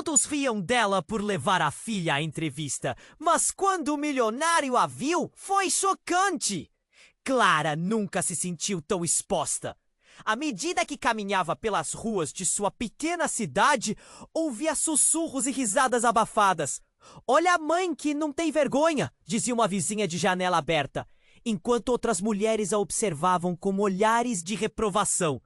Todos riam dela por levar a filha à entrevista, mas quando o milionário a viu, foi chocante. Clara nunca se sentiu tão exposta. À medida que caminhava pelas ruas de sua pequena cidade, ouvia sussurros e risadas abafadas. "Olha a mãe que não tem vergonha", dizia uma vizinha de janela aberta, enquanto outras mulheres a observavam com olhares de reprovação.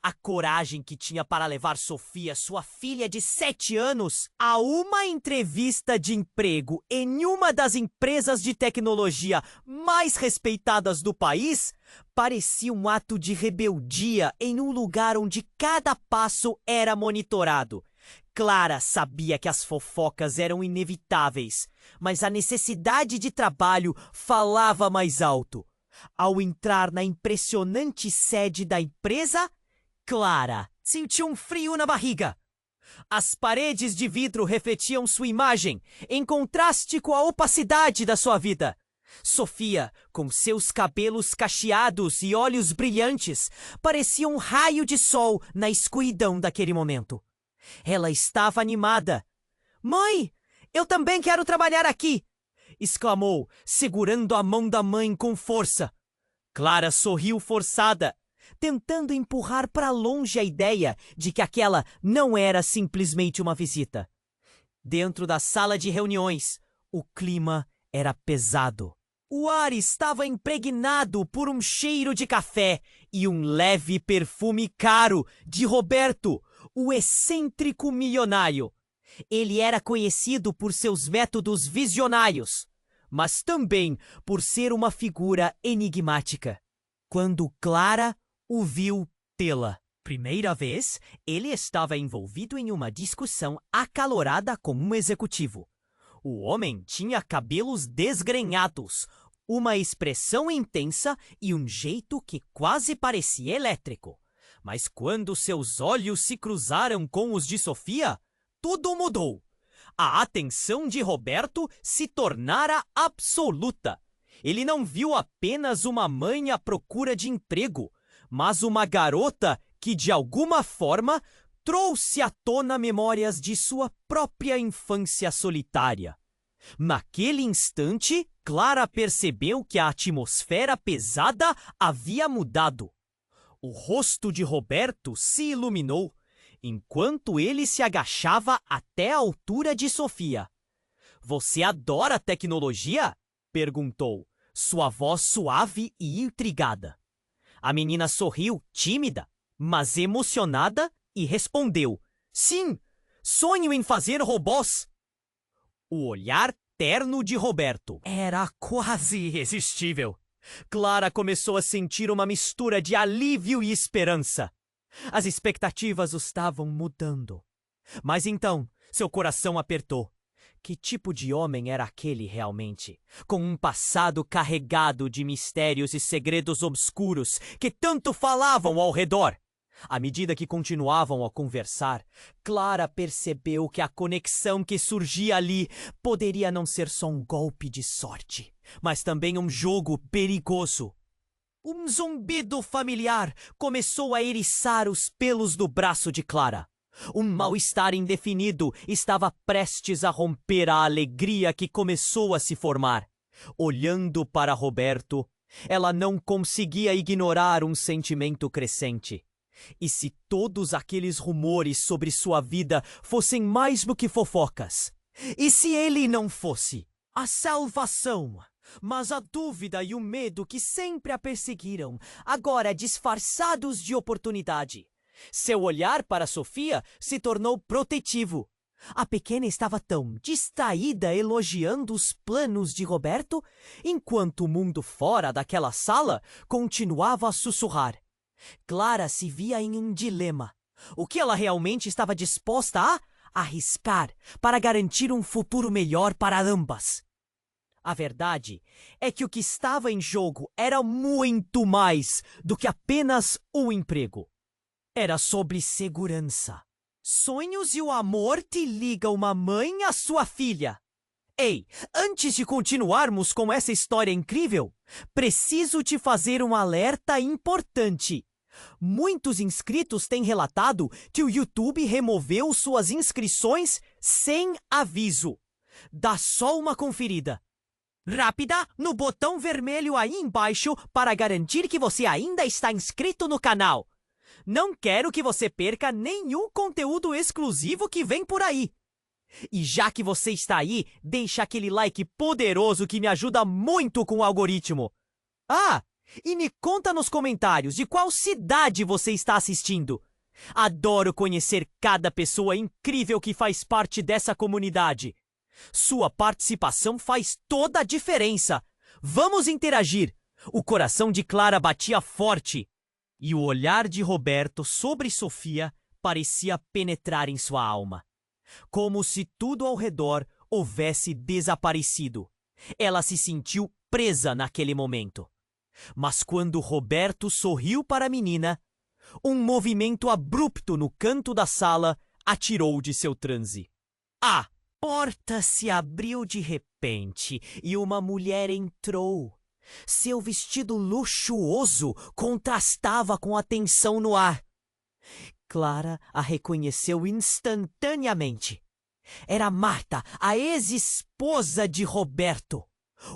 A coragem que tinha para levar Sofia, sua filha de 7 anos, a uma entrevista de emprego em uma das empresas de tecnologia mais respeitadas do país, parecia um ato de rebeldia em um lugar onde cada passo era monitorado. Clara sabia que as fofocas eram inevitáveis, mas a necessidade de trabalho falava mais alto. Ao entrar na impressionante sede da empresa, Clara sentiu um frio na barriga. As paredes de vidro refletiam sua imagem, em contraste com a opacidade da sua vida. Sofia, com seus cabelos cacheados e olhos brilhantes, parecia um raio de sol na escuridão daquele momento. Ela estava animada. "Mãe, eu também quero trabalhar aqui!" exclamou, segurando a mão da mãe com força. Clara sorriu forçada, tentando empurrar para longe a ideia de que aquela não era simplesmente uma visita. Dentro da sala de reuniões, o clima era pesado. O ar estava impregnado por um cheiro de café e um leve perfume caro de Roberto, o excêntrico milionário. Ele era conhecido por seus métodos visionários, mas também por ser uma figura enigmática. Quando Clara o viu pela primeira vez, ele estava envolvido em uma discussão acalorada com um executivo. O homem tinha cabelos desgrenhados, uma expressão intensa e um jeito que quase parecia elétrico. Mas quando seus olhos se cruzaram com os de Sofia, tudo mudou. A atenção de Roberto se tornara absoluta. Ele não viu apenas uma mãe à procura de emprego, mas uma garota que, de alguma forma, trouxe à tona memórias de sua própria infância solitária. Naquele instante, Clara percebeu que a atmosfera pesada havia mudado. O rosto de Roberto se iluminou, enquanto ele se agachava até a altura de Sofia. "Você adora tecnologia?" perguntou, sua voz suave e intrigada. A menina sorriu, tímida, mas emocionada, e respondeu: "Sim, sonho em fazer robôs." O olhar terno de Roberto era quase irresistível. Clara começou a sentir uma mistura de alívio e esperança. As expectativas estavam mudando. Mas então, seu coração apertou. Que tipo de homem era aquele realmente? Com um passado carregado de mistérios e segredos obscuros que tanto falavam ao redor. À medida que continuavam a conversar, Clara percebeu que a conexão que surgia ali poderia não ser só um golpe de sorte, mas também um jogo perigoso. Um zumbido familiar começou a eriçar os pelos do braço de Clara. Um mal-estar indefinido estava prestes a romper a alegria que começou a se formar. Olhando para Roberto, ela não conseguia ignorar um sentimento crescente. E se todos aqueles rumores sobre sua vida fossem mais do que fofocas? E se ele não fosse a salvação? Mas a dúvida e o medo que sempre a perseguiram, agora disfarçados de oportunidade. Seu olhar para Sofia se tornou protetivo. A pequena estava tão distraída elogiando os planos de Roberto, enquanto o mundo fora daquela sala continuava a sussurrar. Clara se via em um dilema. O que ela realmente estava disposta a arriscar para garantir um futuro melhor para ambas? A verdade é que o que estava em jogo era muito mais do que apenas o emprego. Era sobre segurança. Sonhos e o amor te ligam uma mãe à sua filha. Ei, antes de continuarmos com essa história incrível, preciso te fazer um alerta importante. Muitos inscritos têm relatado que o YouTube removeu suas inscrições sem aviso. Dá só uma conferida rápida no botão vermelho aí embaixo para garantir que você ainda está inscrito no canal. Não quero que você perca nenhum conteúdo exclusivo que vem por aí. E já que você está aí, deixa aquele like poderoso que me ajuda muito com o algoritmo. Ah, e me conta nos comentários de qual cidade você está assistindo. Adoro conhecer cada pessoa incrível que faz parte dessa comunidade. Sua participação faz toda a diferença. Vamos interagir. O coração de Clara batia forte. E o olhar de Roberto sobre Sofia parecia penetrar em sua alma. Como se tudo ao redor houvesse desaparecido. Ela se sentiu presa naquele momento. Mas quando Roberto sorriu para a menina, um movimento abrupto no canto da sala a tirou de seu transe. A porta se abriu de repente e uma mulher entrou. Seu vestido luxuoso contrastava com a tensão no ar. Clara a reconheceu instantaneamente. Era Marta, a ex-esposa de Roberto.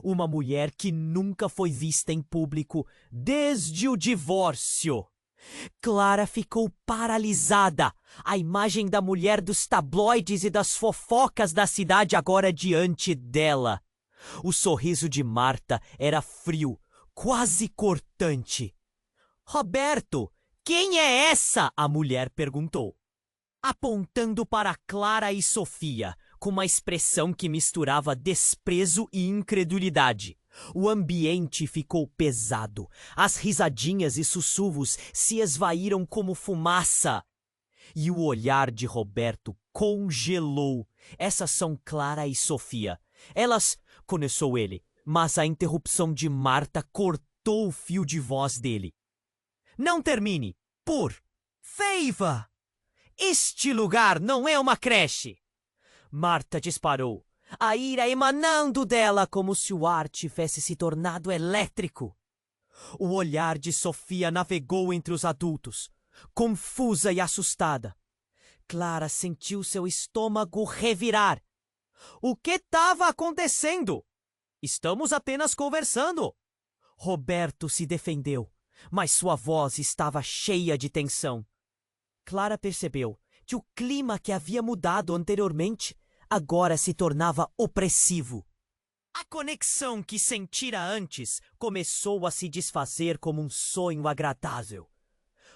Uma mulher que nunca foi vista em público desde o divórcio. Clara ficou paralisada. A imagem da mulher dos tabloides e das fofocas da cidade agora diante dela. O sorriso de Marta era frio, quase cortante. Roberto, quem é essa? A mulher perguntou, apontando para Clara e Sofia, com uma expressão que misturava desprezo e incredulidade. O ambiente ficou pesado. As risadinhas e sussurros se esvaíram como fumaça. E o olhar de Roberto congelou. Essas são Clara e Sofia. Elas... Começou ele, mas a interrupção de Marta cortou o fio de voz dele. Não termine, por favor. Este lugar não é uma creche. Marta disparou, a ira emanando dela como se o ar tivesse se tornado elétrico. O olhar de Sofia navegou entre os adultos, confusa e assustada. Clara sentiu seu estômago revirar. O que estava acontecendo? Estamos apenas conversando. Roberto se defendeu, mas sua voz estava cheia de tensão. Clara percebeu que o clima que havia mudado anteriormente agora se tornava opressivo. A conexão que sentira antes começou a se desfazer como um sonho agradável.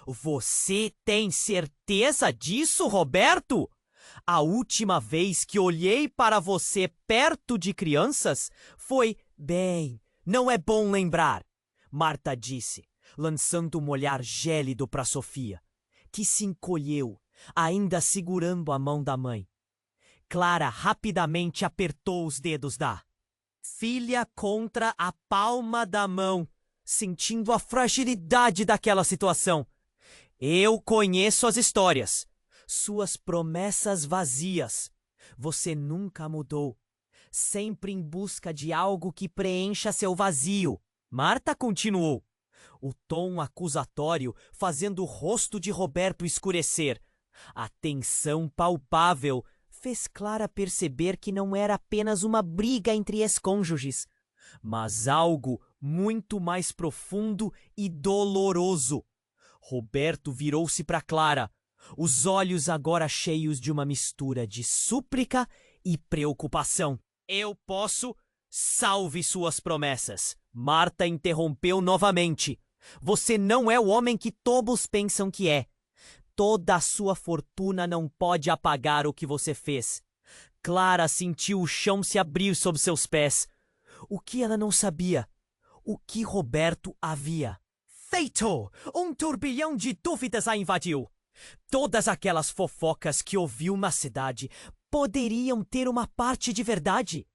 Você tem certeza disso, Roberto? A última vez que olhei para você perto de crianças foi... Bem, não é bom lembrar, Marta disse, lançando um olhar gélido para Sofia, que se encolheu, ainda segurando a mão da mãe. Clara rapidamente apertou os dedos da filha contra a palma da mão, sentindo a fragilidade daquela situação. Eu conheço as histórias. Suas promessas vazias. Você nunca mudou. Sempre em busca de algo que preencha seu vazio. Marta continuou, o tom acusatório fazendo o rosto de Roberto escurecer. A tensão palpável fez Clara perceber que não era apenas uma briga entre ex-cônjuges, mas algo muito mais profundo e doloroso. Roberto virou-se para Clara, os olhos agora cheios de uma mistura de súplica e preocupação. Eu posso... Salve suas promessas. Marta interrompeu novamente. Você não é o homem que todos pensam que é. Toda a sua fortuna não pode apagar o que você fez. Clara sentiu o chão se abrir sob seus pés. O que ela não sabia? O que Roberto havia feito? Um turbilhão de dúvidas a invadiu. Todas aquelas fofocas que ouviu na cidade poderiam ter uma parte de verdade.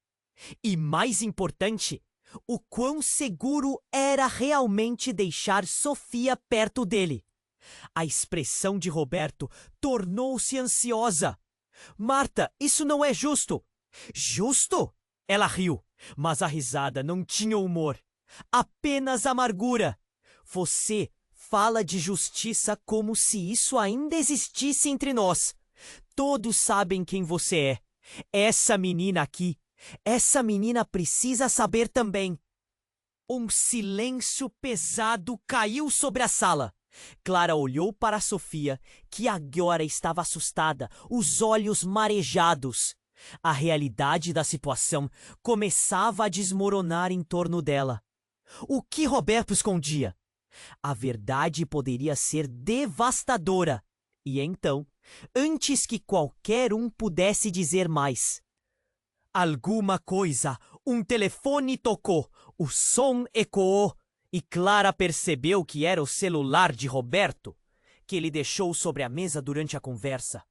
E mais importante, o quão seguro era realmente deixar Sofia perto dele. A expressão de Roberto tornou-se ansiosa. Marta, isso não é justo. Justo? Ela riu, mas a risada não tinha humor. Apenas amargura. Você fala de justiça como se isso ainda existisse entre nós. Todos sabem quem você é. Essa menina aqui, essa menina precisa saber também. Um silêncio pesado caiu sobre a sala. Clara olhou para Sofia, que agora estava assustada, os olhos marejados. A realidade da situação começava a desmoronar em torno dela. O que Roberto escondia? A verdade poderia ser devastadora. E então, antes que qualquer um pudesse dizer mais, alguma coisa, um telefone tocou, o som ecoou e Clara percebeu que era o celular de Roberto, que ele deixou sobre a mesa durante a conversa.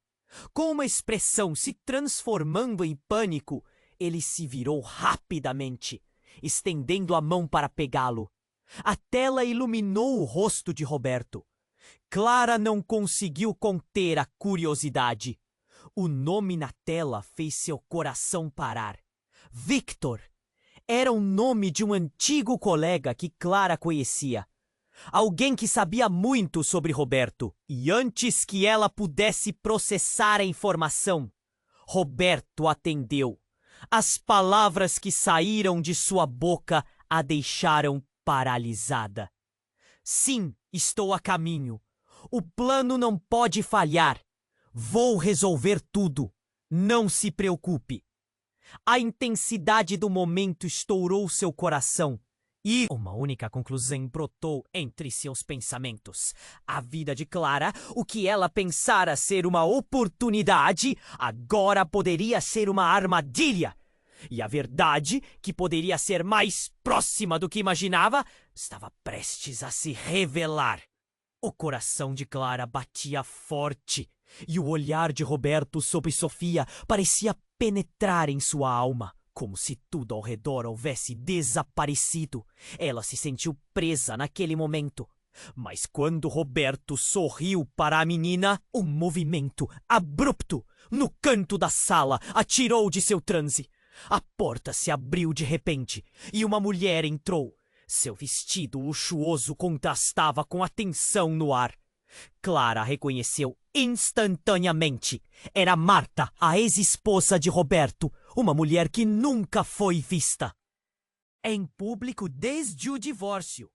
Com uma expressão se transformando em pânico, ele se virou rapidamente, estendendo a mão para pegá-lo. A tela iluminou o rosto de Roberto. Clara não conseguiu conter a curiosidade. O nome na tela fez seu coração parar. Victor! Era o nome de um antigo colega que Clara conhecia. Alguém que sabia muito sobre Roberto. E antes que ela pudesse processar a informação, Roberto atendeu. As palavras que saíram de sua boca a deixaram paralisada. Sim, estou a caminho. O plano não pode falhar. Vou resolver tudo. Não se preocupe. A intensidade do momento estourou seu coração e uma única conclusão brotou entre seus pensamentos. A vida de Clara, o que ela pensara ser uma oportunidade, agora poderia ser uma armadilha. E a verdade, que poderia ser mais próxima do que imaginava, estava prestes a se revelar. O coração de Clara batia forte e o olhar de Roberto sobre Sofia parecia penetrar em sua alma, como se tudo ao redor houvesse desaparecido. Ela se sentiu presa naquele momento. Mas quando Roberto sorriu para a menina, um movimento abrupto no canto da sala a tirou de seu transe. A porta se abriu de repente e uma mulher entrou. Seu vestido luxuoso contrastava com a tensão no ar. Clara reconheceu instantaneamente. Era Marta, a ex-esposa de Roberto, uma mulher que nunca foi vista em público desde o divórcio.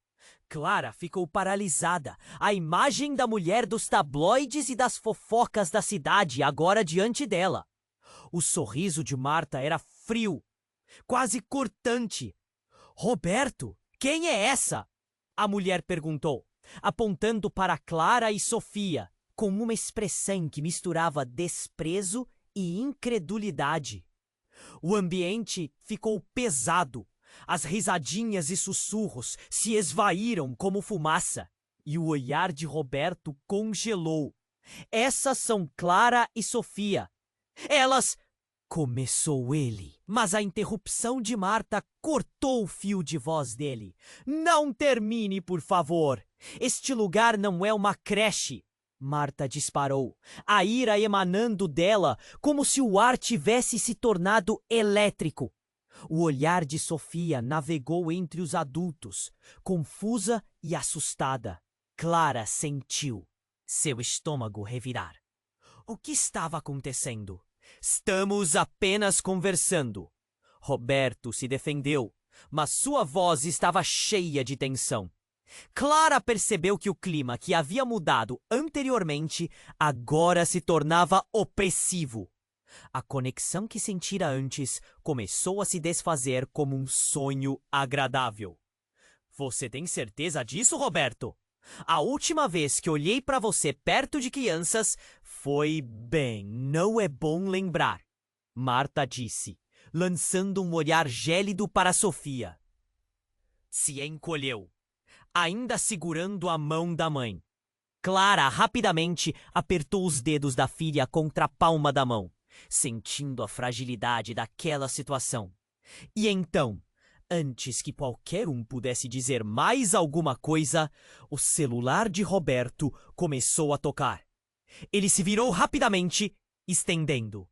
Clara ficou paralisada. A imagem da mulher dos tabloides e das fofocas da cidade agora diante dela. O sorriso de Marta era frio, quase cortante. Roberto, quem é essa? A mulher perguntou, apontando para Clara e Sofia, com uma expressão que misturava desprezo e incredulidade. O ambiente ficou pesado. As risadinhas e sussurros se esvaíram como fumaça. E o olhar de Roberto congelou. Essas são Clara e Sofia. Elas... Começou ele, mas a interrupção de Marta cortou o fio de voz dele. Não termine, por favor. Este lugar não é uma creche. Marta disparou, a ira emanando dela como se o ar tivesse se tornado elétrico. O olhar de Sofia navegou entre os adultos, confusa e assustada. Clara sentiu seu estômago revirar. O que estava acontecendo? Estamos apenas conversando. Roberto se defendeu, mas sua voz estava cheia de tensão. Clara percebeu que o clima que havia mudado anteriormente agora se tornava opressivo. A conexão que sentira antes começou a se desfazer como um sonho agradável. Você tem certeza disso, Roberto? A última vez que olhei para você perto de crianças foi bem, não é bom lembrar. Marta disse, lançando um olhar gélido para Sofia. Se encolheu, ainda segurando a mão da mãe. Clara rapidamente apertou os dedos da filha contra a palma da mão, sentindo a fragilidade daquela situação. E então, antes que qualquer um pudesse dizer mais alguma coisa, o celular de Roberto começou a tocar. Ele se virou rapidamente, estendendo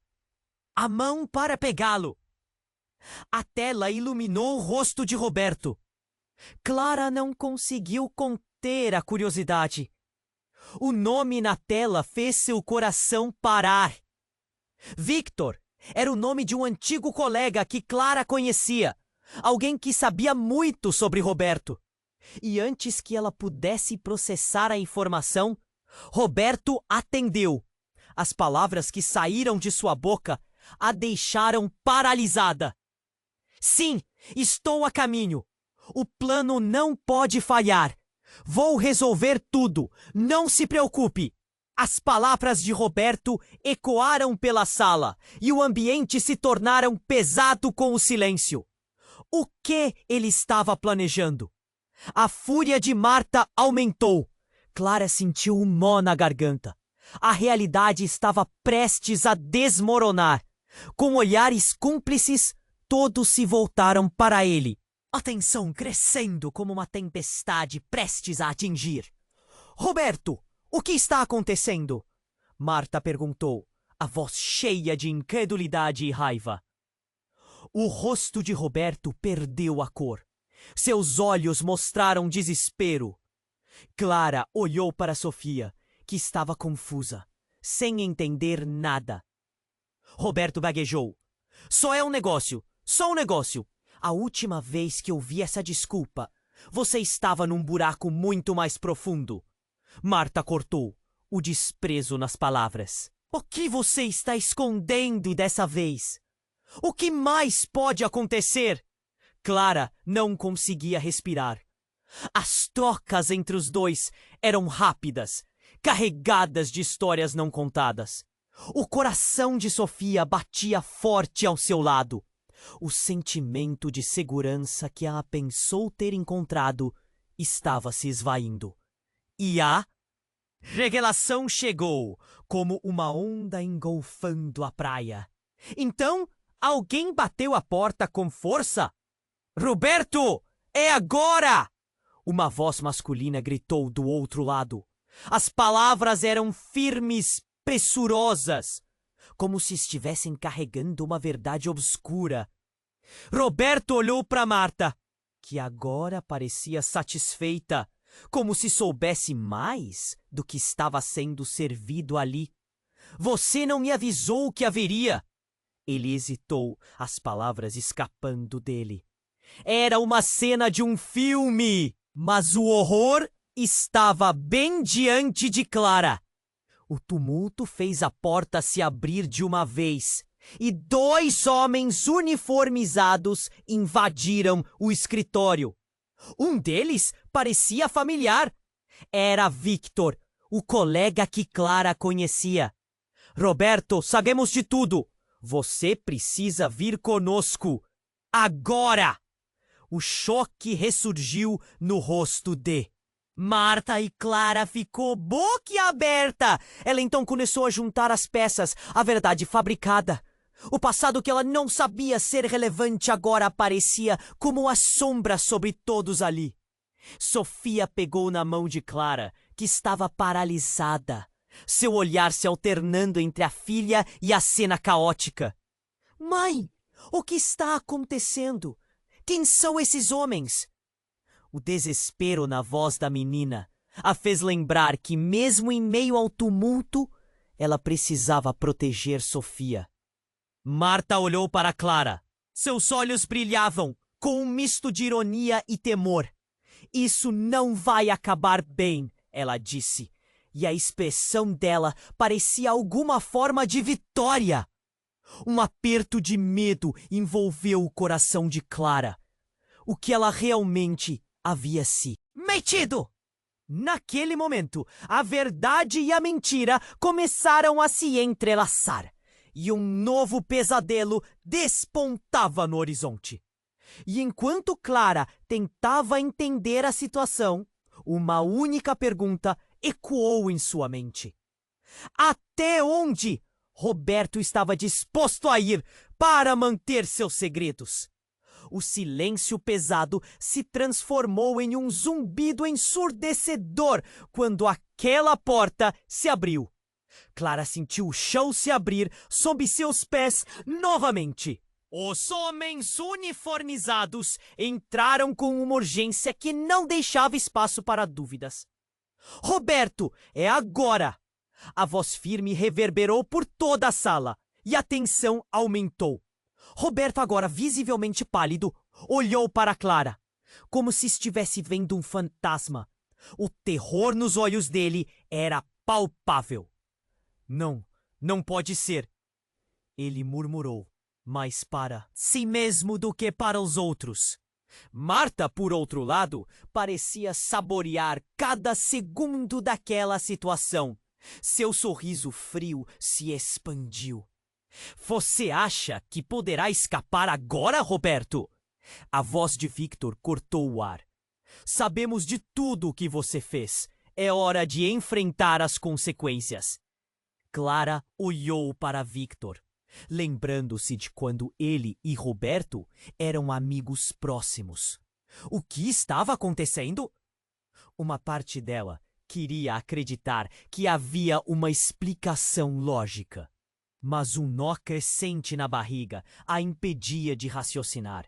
a mão para pegá-lo. A tela iluminou o rosto de Roberto. Clara não conseguiu conter conter a curiosidade. O nome na tela fez seu coração parar. Victor era o nome de um antigo colega que Clara conhecia, alguém que sabia muito sobre Roberto. E antes que ela pudesse processar a informação, Roberto atendeu. As palavras que saíram de sua boca a deixaram paralisada. Sim, estou a caminho. O plano não pode falhar. Vou resolver tudo. Não se preocupe. As palavras de Roberto ecoaram pela sala e o ambiente se tornaram pesado com o silêncio. O que ele estava planejando? A fúria de Marta aumentou. Clara sentiu um nó na garganta. A realidade estava prestes a desmoronar. Com olhares cúmplices, todos se voltaram para ele. A tensão crescendo como uma tempestade prestes a atingir. Roberto, o que está acontecendo? Marta perguntou, a voz cheia de incredulidade e raiva. O rosto de Roberto perdeu a cor. Seus olhos mostraram desespero. Clara olhou para Sofia, que estava confusa, sem entender nada. Roberto gaguejou. Só é um negócio, só um negócio. A última vez que ouvi essa desculpa, você estava num buraco muito mais profundo. Marta cortou, o desprezo nas palavras. O que você está escondendo dessa vez? O que mais pode acontecer? Clara não conseguia respirar. As trocas entre os dois eram rápidas, carregadas de histórias não contadas. O coração de Sofia batia forte ao seu lado. O sentimento de segurança que ela pensou ter encontrado estava se esvaindo. E a revelação chegou, como uma onda engolfando a praia. Então, alguém bateu a porta com força. Roberto, é agora! Uma voz masculina gritou do outro lado. As palavras eram firmes, pressurosas, como se estivessem carregando uma verdade obscura. Roberto olhou para Marta, que agora parecia satisfeita, como se soubesse mais do que estava sendo servido ali. Você não me avisou que haveria. Ele hesitou, as palavras escapando dele. Era uma cena de um filme, mas o horror estava bem diante de Clara. O tumulto fez a porta se abrir de uma vez e 2 homens uniformizados invadiram o escritório. Um deles parecia familiar. Era Victor, o colega que Clara conhecia. Roberto, sabemos de tudo. Você precisa vir conosco. Agora! O choque ressurgiu no rosto de Marta e Clara ficou boquiaberta. Ela então começou a juntar as peças, a verdade fabricada. O passado que ela não sabia ser relevante agora aparecia como a sombra sobre todos ali. Sofia pegou na mão de Clara, que estava paralisada, seu olhar se alternando entre a filha e a cena caótica. Mãe, o que está acontecendo? Quem são esses homens? O desespero na voz da menina a fez lembrar que, mesmo em meio ao tumulto, ela precisava proteger Sofia. Marta olhou para Clara. Seus olhos brilhavam com um misto de ironia e temor. Isso não vai acabar bem, ela disse, e a expressão dela parecia alguma forma de vitória. Um aperto de medo envolveu o coração de Clara. O que ela realmente havia se metido? Naquele momento, a verdade e a mentira começaram a se entrelaçar, e um novo pesadelo despontava no horizonte. E enquanto Clara tentava entender a situação, uma única pergunta ecoou em sua mente. Até onde Roberto estava disposto a ir para manter seus segredos? O silêncio pesado se transformou em um zumbido ensurdecedor quando aquela porta se abriu. Clara sentiu o chão se abrir sob seus pés novamente. Os homens uniformizados entraram com uma urgência que não deixava espaço para dúvidas. Roberto, é agora! A voz firme reverberou por toda a sala e a tensão aumentou. Roberto, agora visivelmente pálido, olhou para Clara, como se estivesse vendo um fantasma. O terror nos olhos dele era palpável. Não, não pode ser, ele murmurou, mais para si mesmo do que para os outros. Marta, por outro lado, parecia saborear cada segundo daquela situação. Seu sorriso frio se expandiu. Você acha que poderá escapar agora, Roberto? A voz de Victor cortou o ar. Sabemos de tudo o que você fez. É hora de enfrentar as consequências. Clara olhou para Victor, lembrando-se de quando ele e Roberto eram amigos próximos. O que estava acontecendo? Uma parte dela queria acreditar que havia uma explicação lógica, mas um nó crescente na barriga a impedia de raciocinar.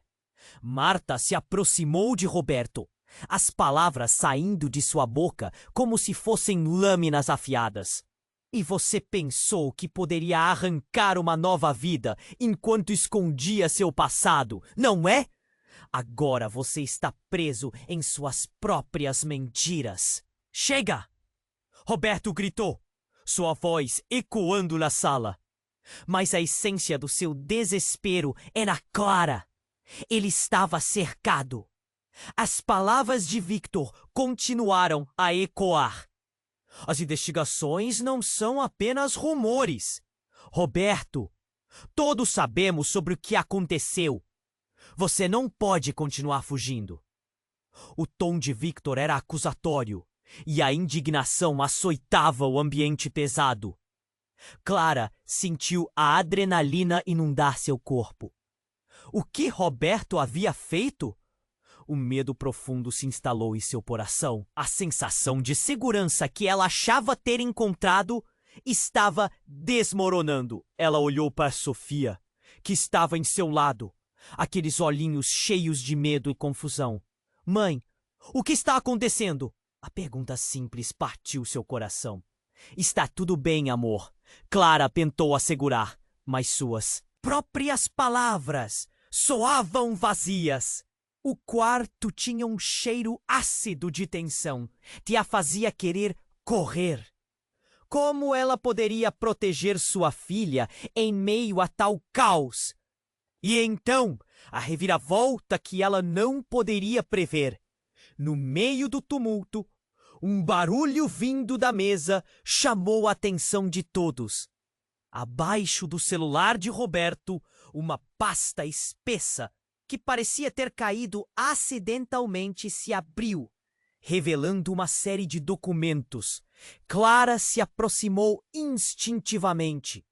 Marta se aproximou de Roberto, as palavras saindo de sua boca como se fossem lâminas afiadas. E você pensou que poderia arrancar uma nova vida enquanto escondia seu passado, não é? Agora você está preso em suas próprias mentiras. Chega! Roberto gritou, sua voz ecoando na sala. Mas a essência do seu desespero era clara. Ele estava cercado. As palavras de Victor continuaram a ecoar. As investigações não são apenas rumores. Roberto, todos sabemos sobre o que aconteceu. Você não pode continuar fugindo. O tom de Victor era acusatório e a indignação açoitava o ambiente pesado. Clara sentiu a adrenalina inundar seu corpo. O que Roberto havia feito? O medo profundo se instalou em seu coração. A sensação de segurança que ela achava ter encontrado estava desmoronando. Ela olhou para Sofia, que estava em seu lado, aqueles olhinhos cheios de medo e confusão. Mãe, o que está acontecendo? A pergunta simples partiu seu coração. Está tudo bem, amor. Clara tentou assegurar, mas suas próprias palavras soavam vazias. O quarto tinha um cheiro ácido de tensão, que a fazia querer correr. Como ela poderia proteger sua filha em meio a tal caos? E então, a reviravolta que ela não poderia prever. No meio do tumulto, um barulho vindo da mesa chamou a atenção de todos. Abaixo do celular de Roberto, uma pasta espessa que parecia ter caído acidentalmente se abriu, revelando uma série de documentos. Clara se aproximou instintivamente,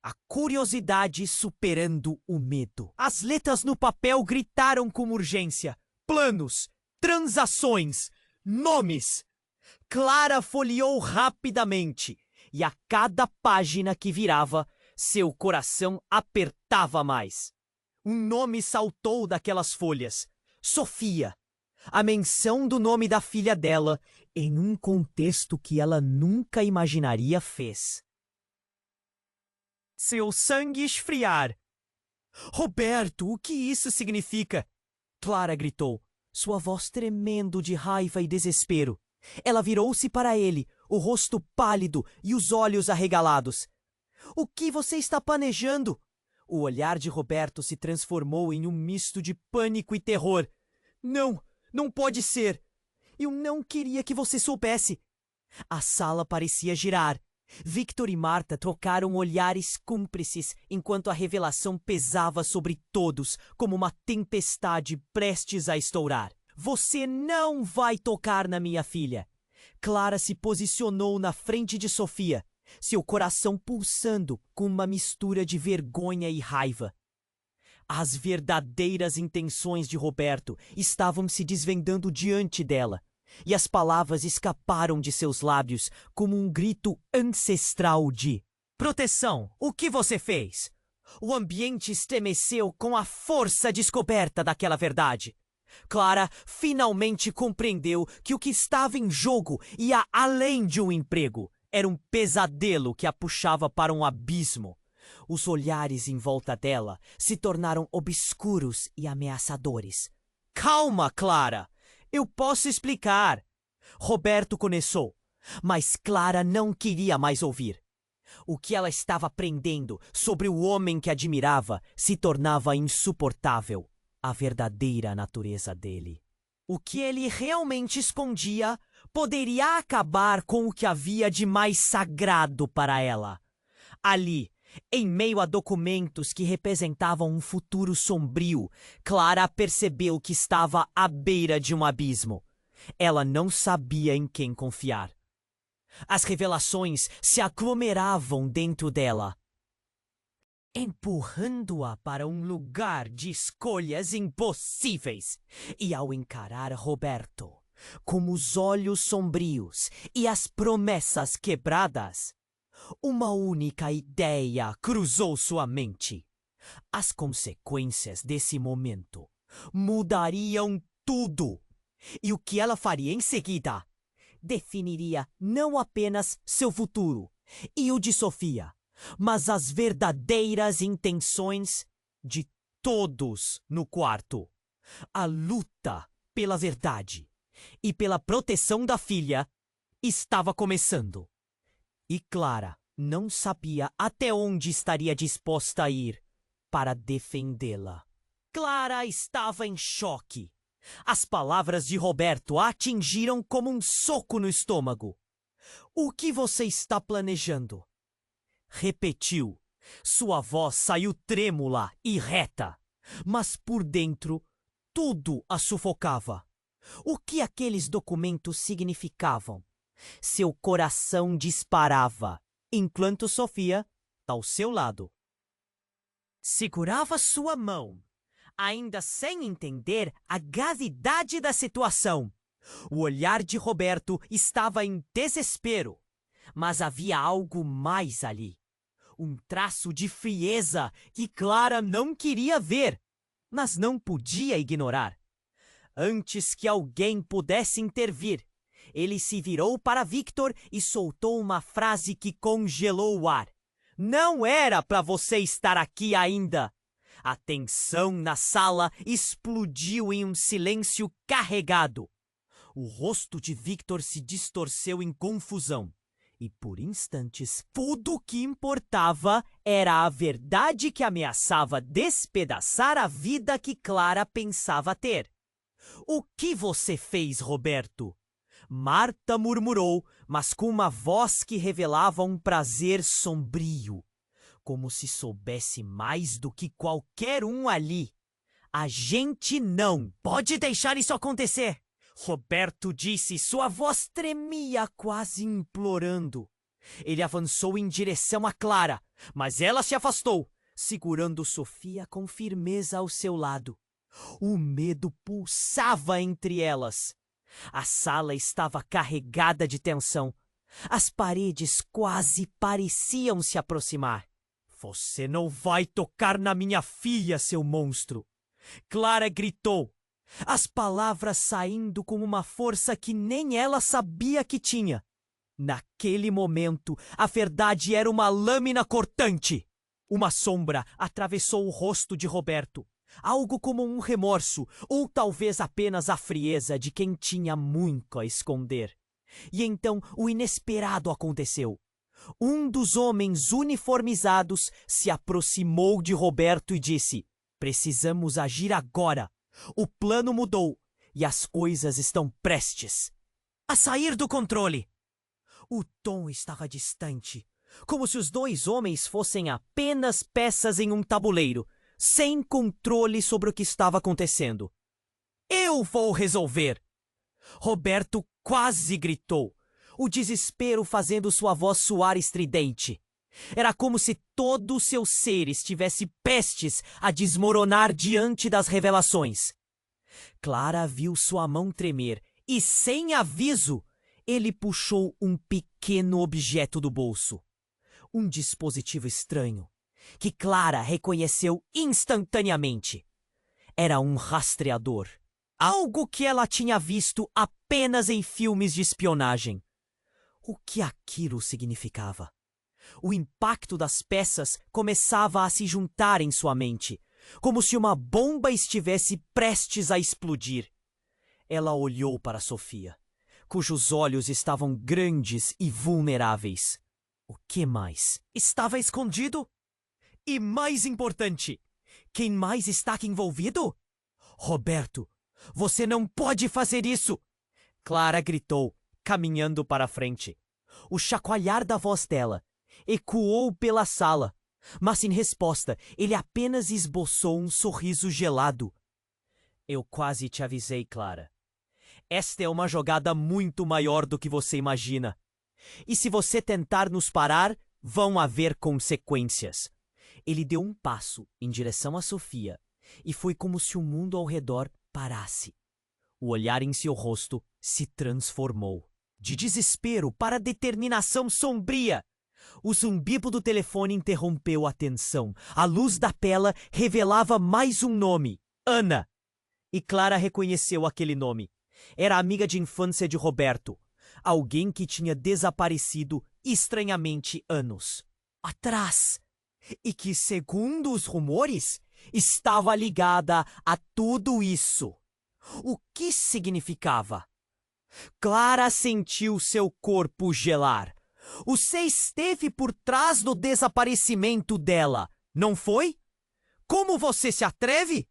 a curiosidade superando o medo. As letras no papel gritaram com urgência. Planos, transações, nomes. Clara folheou rapidamente, e a cada página que virava, seu coração apertava mais. Um nome saltou daquelas folhas. Sofia. A menção do nome da filha dela em um contexto que ela nunca imaginaria fez seu sangue esfriar. Roberto, o que isso significa? Clara gritou, sua voz tremendo de raiva e desespero. Ela virou-se para ele, o rosto pálido e os olhos arregalados. O que você está planejando? O olhar de Roberto se transformou em um misto de pânico e terror. Não, não pode ser. Eu não queria que você soubesse. A sala parecia girar. Victor e Marta trocaram olhares cúmplices enquanto a revelação pesava sobre todos como uma tempestade prestes a estourar. Você não vai tocar na minha filha. Clara se posicionou na frente de Sofia, seu coração pulsando com uma mistura de vergonha e raiva. As verdadeiras intenções de Roberto estavam se desvendando diante dela, e as palavras escaparam de seus lábios como um grito ancestral de proteção. O que você fez? O ambiente estremeceu com a força descoberta daquela verdade. Clara finalmente compreendeu que o que estava em jogo ia além de um emprego. Era um pesadelo que a puxava para um abismo. Os olhares em volta dela se tornaram obscuros e ameaçadores. Calma, Clara! Eu posso explicar. Roberto começou, mas Clara não queria mais ouvir. O que ela estava aprendendo sobre o homem que admirava se tornava insuportável. A verdadeira natureza dele. O que ele realmente escondia poderia acabar com o que havia de mais sagrado para ela. Ali, em meio a documentos que representavam um futuro sombrio, Clara percebeu que estava à beira de um abismo. Ela não sabia em quem confiar. As revelações se aglomeravam dentro dela, empurrando-a para um lugar de escolhas impossíveis. E ao encarar Roberto, com os olhos sombrios e as promessas quebradas, uma única ideia cruzou sua mente. As consequências desse momento mudariam tudo. E o que ela faria em seguida definiria não apenas seu futuro e o de Sofia, mas as verdadeiras intenções de todos no quarto. A luta pela verdade e pela proteção da filha estava começando. E Clara não sabia até onde estaria disposta a ir para defendê-la. Clara estava em choque. As palavras de Roberto a atingiram como um soco no estômago. O que você está planejando? Repetiu. Sua voz saiu trêmula e reta, mas por dentro tudo a sufocava. O que aqueles documentos significavam? Seu coração disparava, enquanto Sofia, ao seu lado, segurava sua mão, ainda sem entender a gravidade da situação. O olhar de Roberto estava em desespero, mas havia algo mais ali. Um traço de frieza que Clara não queria ver, mas não podia ignorar. Antes que alguém pudesse intervir, ele se virou para Victor e soltou uma frase que congelou o ar. Não era para você estar aqui ainda. A tensão na sala explodiu em um silêncio carregado. O rosto de Victor se distorceu em confusão. E por instantes, tudo o que importava era a verdade que ameaçava despedaçar a vida que Clara pensava ter. O que você fez, Roberto? Marta murmurou, mas com uma voz que revelava um prazer sombrio, como se soubesse mais do que qualquer um ali. A gente não pode deixar isso acontecer, Roberto disse, sua voz tremia, quase implorando. Ele avançou em direção a Clara, mas ela se afastou, segurando Sofia com firmeza ao seu lado. O medo pulsava entre elas. A sala estava carregada de tensão. As paredes quase pareciam se aproximar. Você não vai tocar na minha filha, seu monstro! Clara gritou, as palavras saindo com uma força que nem ela sabia que tinha. Naquele momento, a verdade era uma lâmina cortante. Uma sombra atravessou o rosto de Roberto. Algo como um remorso, ou talvez apenas a frieza de quem tinha muito a esconder. E então o inesperado aconteceu. Um dos homens uniformizados se aproximou de Roberto e disse: precisamos agir agora. O plano mudou e as coisas estão prestes a sair do controle. O tom estava distante, como se os dois homens fossem apenas peças em um tabuleiro, sem controle sobre o que estava acontecendo. Eu vou resolver! Roberto quase gritou, o desespero fazendo sua voz soar estridente. Era como se todo o seu ser estivesse prestes a desmoronar diante das revelações. Clara viu sua mão tremer e, sem aviso, ele puxou um pequeno objeto do bolso. Um dispositivo estranho, que Clara reconheceu instantaneamente. Era um rastreador. Algo que ela tinha visto apenas em filmes de espionagem. O que aquilo significava? O impacto das peças começava a se juntar em sua mente, como se uma bomba estivesse prestes a explodir. Ela olhou para Sofia, cujos olhos estavam grandes e vulneráveis. O que mais? Estava escondido? E mais importante, quem mais está aqui envolvido? Roberto, você não pode fazer isso! Clara gritou, caminhando para a frente. O chacoalhar da voz dela ecoou pela sala, mas em resposta ele apenas esboçou um sorriso gelado. Eu quase te avisei, Clara. Esta é uma jogada muito maior do que você imagina. E se você tentar nos parar, vão haver consequências. Ele deu um passo em direção a Sofia e foi como se o mundo ao redor parasse. O olhar em seu rosto se transformou. De desespero para determinação sombria. O zumbido do telefone interrompeu a tensão. A luz da tela revelava mais um nome: Ana. E Clara reconheceu aquele nome. Era a amiga de infância de Roberto. Alguém que tinha desaparecido estranhamente anos atrás. E que, segundo os rumores, estava ligada a tudo isso. O que significava? Clara sentiu seu corpo gelar. Você esteve por trás do desaparecimento dela, não foi? Como você se atreve?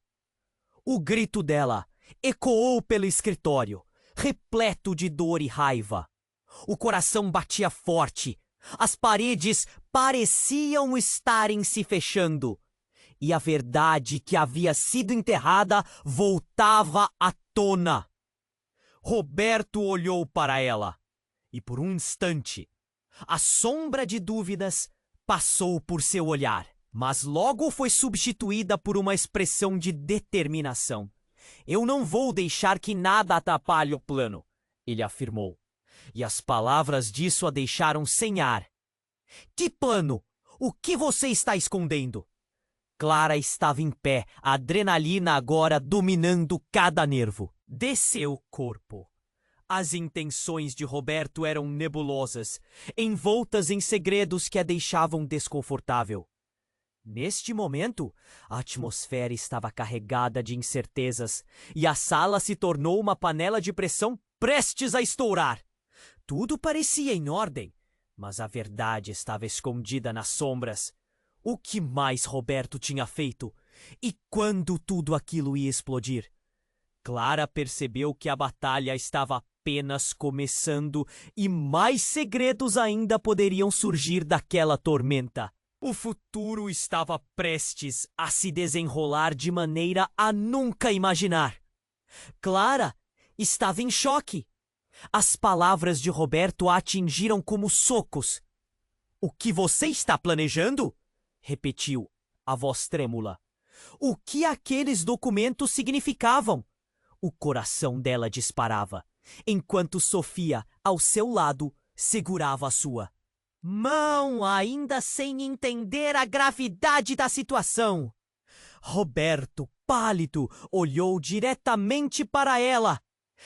O grito dela ecoou pelo escritório, repleto de dor e raiva. O coração batia forte. As paredes pareciam estarem se fechando. E a verdade que havia sido enterrada voltava à tona. Roberto olhou para ela e, por um instante, a sombra de dúvidas passou por seu olhar, mas logo foi substituída por uma expressão de determinação. Eu não vou deixar que nada atrapalhe o plano, ele afirmou. E as palavras disso a deixaram sem ar. Que plano? O que você está escondendo? Clara estava em pé, a adrenalina agora dominando cada nervo. De seu corpo. As intenções de Roberto eram nebulosas, envoltas em segredos que a deixavam desconfortável. Neste momento, a atmosfera estava carregada de incertezas e a sala se tornou uma panela de pressão prestes a estourar. Tudo parecia em ordem, mas a verdade estava escondida nas sombras. O que mais Roberto tinha feito? E quando tudo aquilo ia explodir? Clara percebeu que a batalha estava apenas começando e mais segredos ainda poderiam surgir daquela tormenta. O futuro estava prestes a se desenrolar de maneira a nunca imaginar. Clara estava em choque. As palavras de Roberto a atingiram como socos. O que você está planejando? Repetiu, a voz trêmula. O que aqueles documentos significavam? O coração dela disparava, enquanto Sofia, ao seu lado, segurava a sua mão, ainda sem entender a gravidade da situação. Roberto, pálido, olhou diretamente para ela.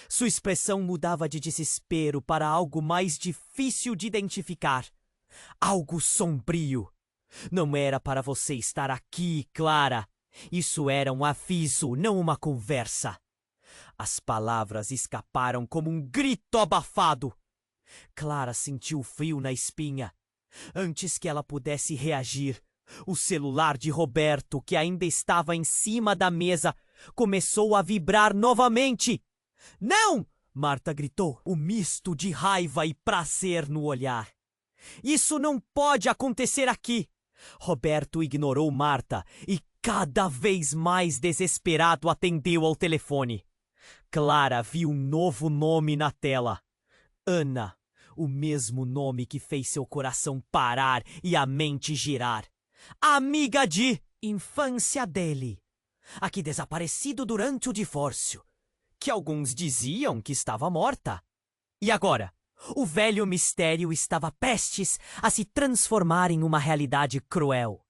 Sua expressão mudava de desespero para algo mais difícil de identificar. Algo sombrio. Não era para você estar aqui, Clara. Isso era um aviso, não uma conversa. As palavras escaparam como um grito abafado. Clara sentiu frio na espinha. Antes que ela pudesse reagir, o celular de Roberto, que ainda estava em cima da mesa, começou a vibrar novamente. Não! Marta gritou, um misto de raiva e prazer no olhar. Isso não pode acontecer aqui! Roberto ignorou Marta e cada vez mais desesperado atendeu ao telefone. Clara viu um novo nome na tela. Ana, o mesmo nome que fez seu coração parar e a mente girar. A amiga de infância dele, a que desaparecido durante o divórcio, que alguns diziam que estava morta. E agora, o velho mistério estava prestes a se transformar em uma realidade cruel.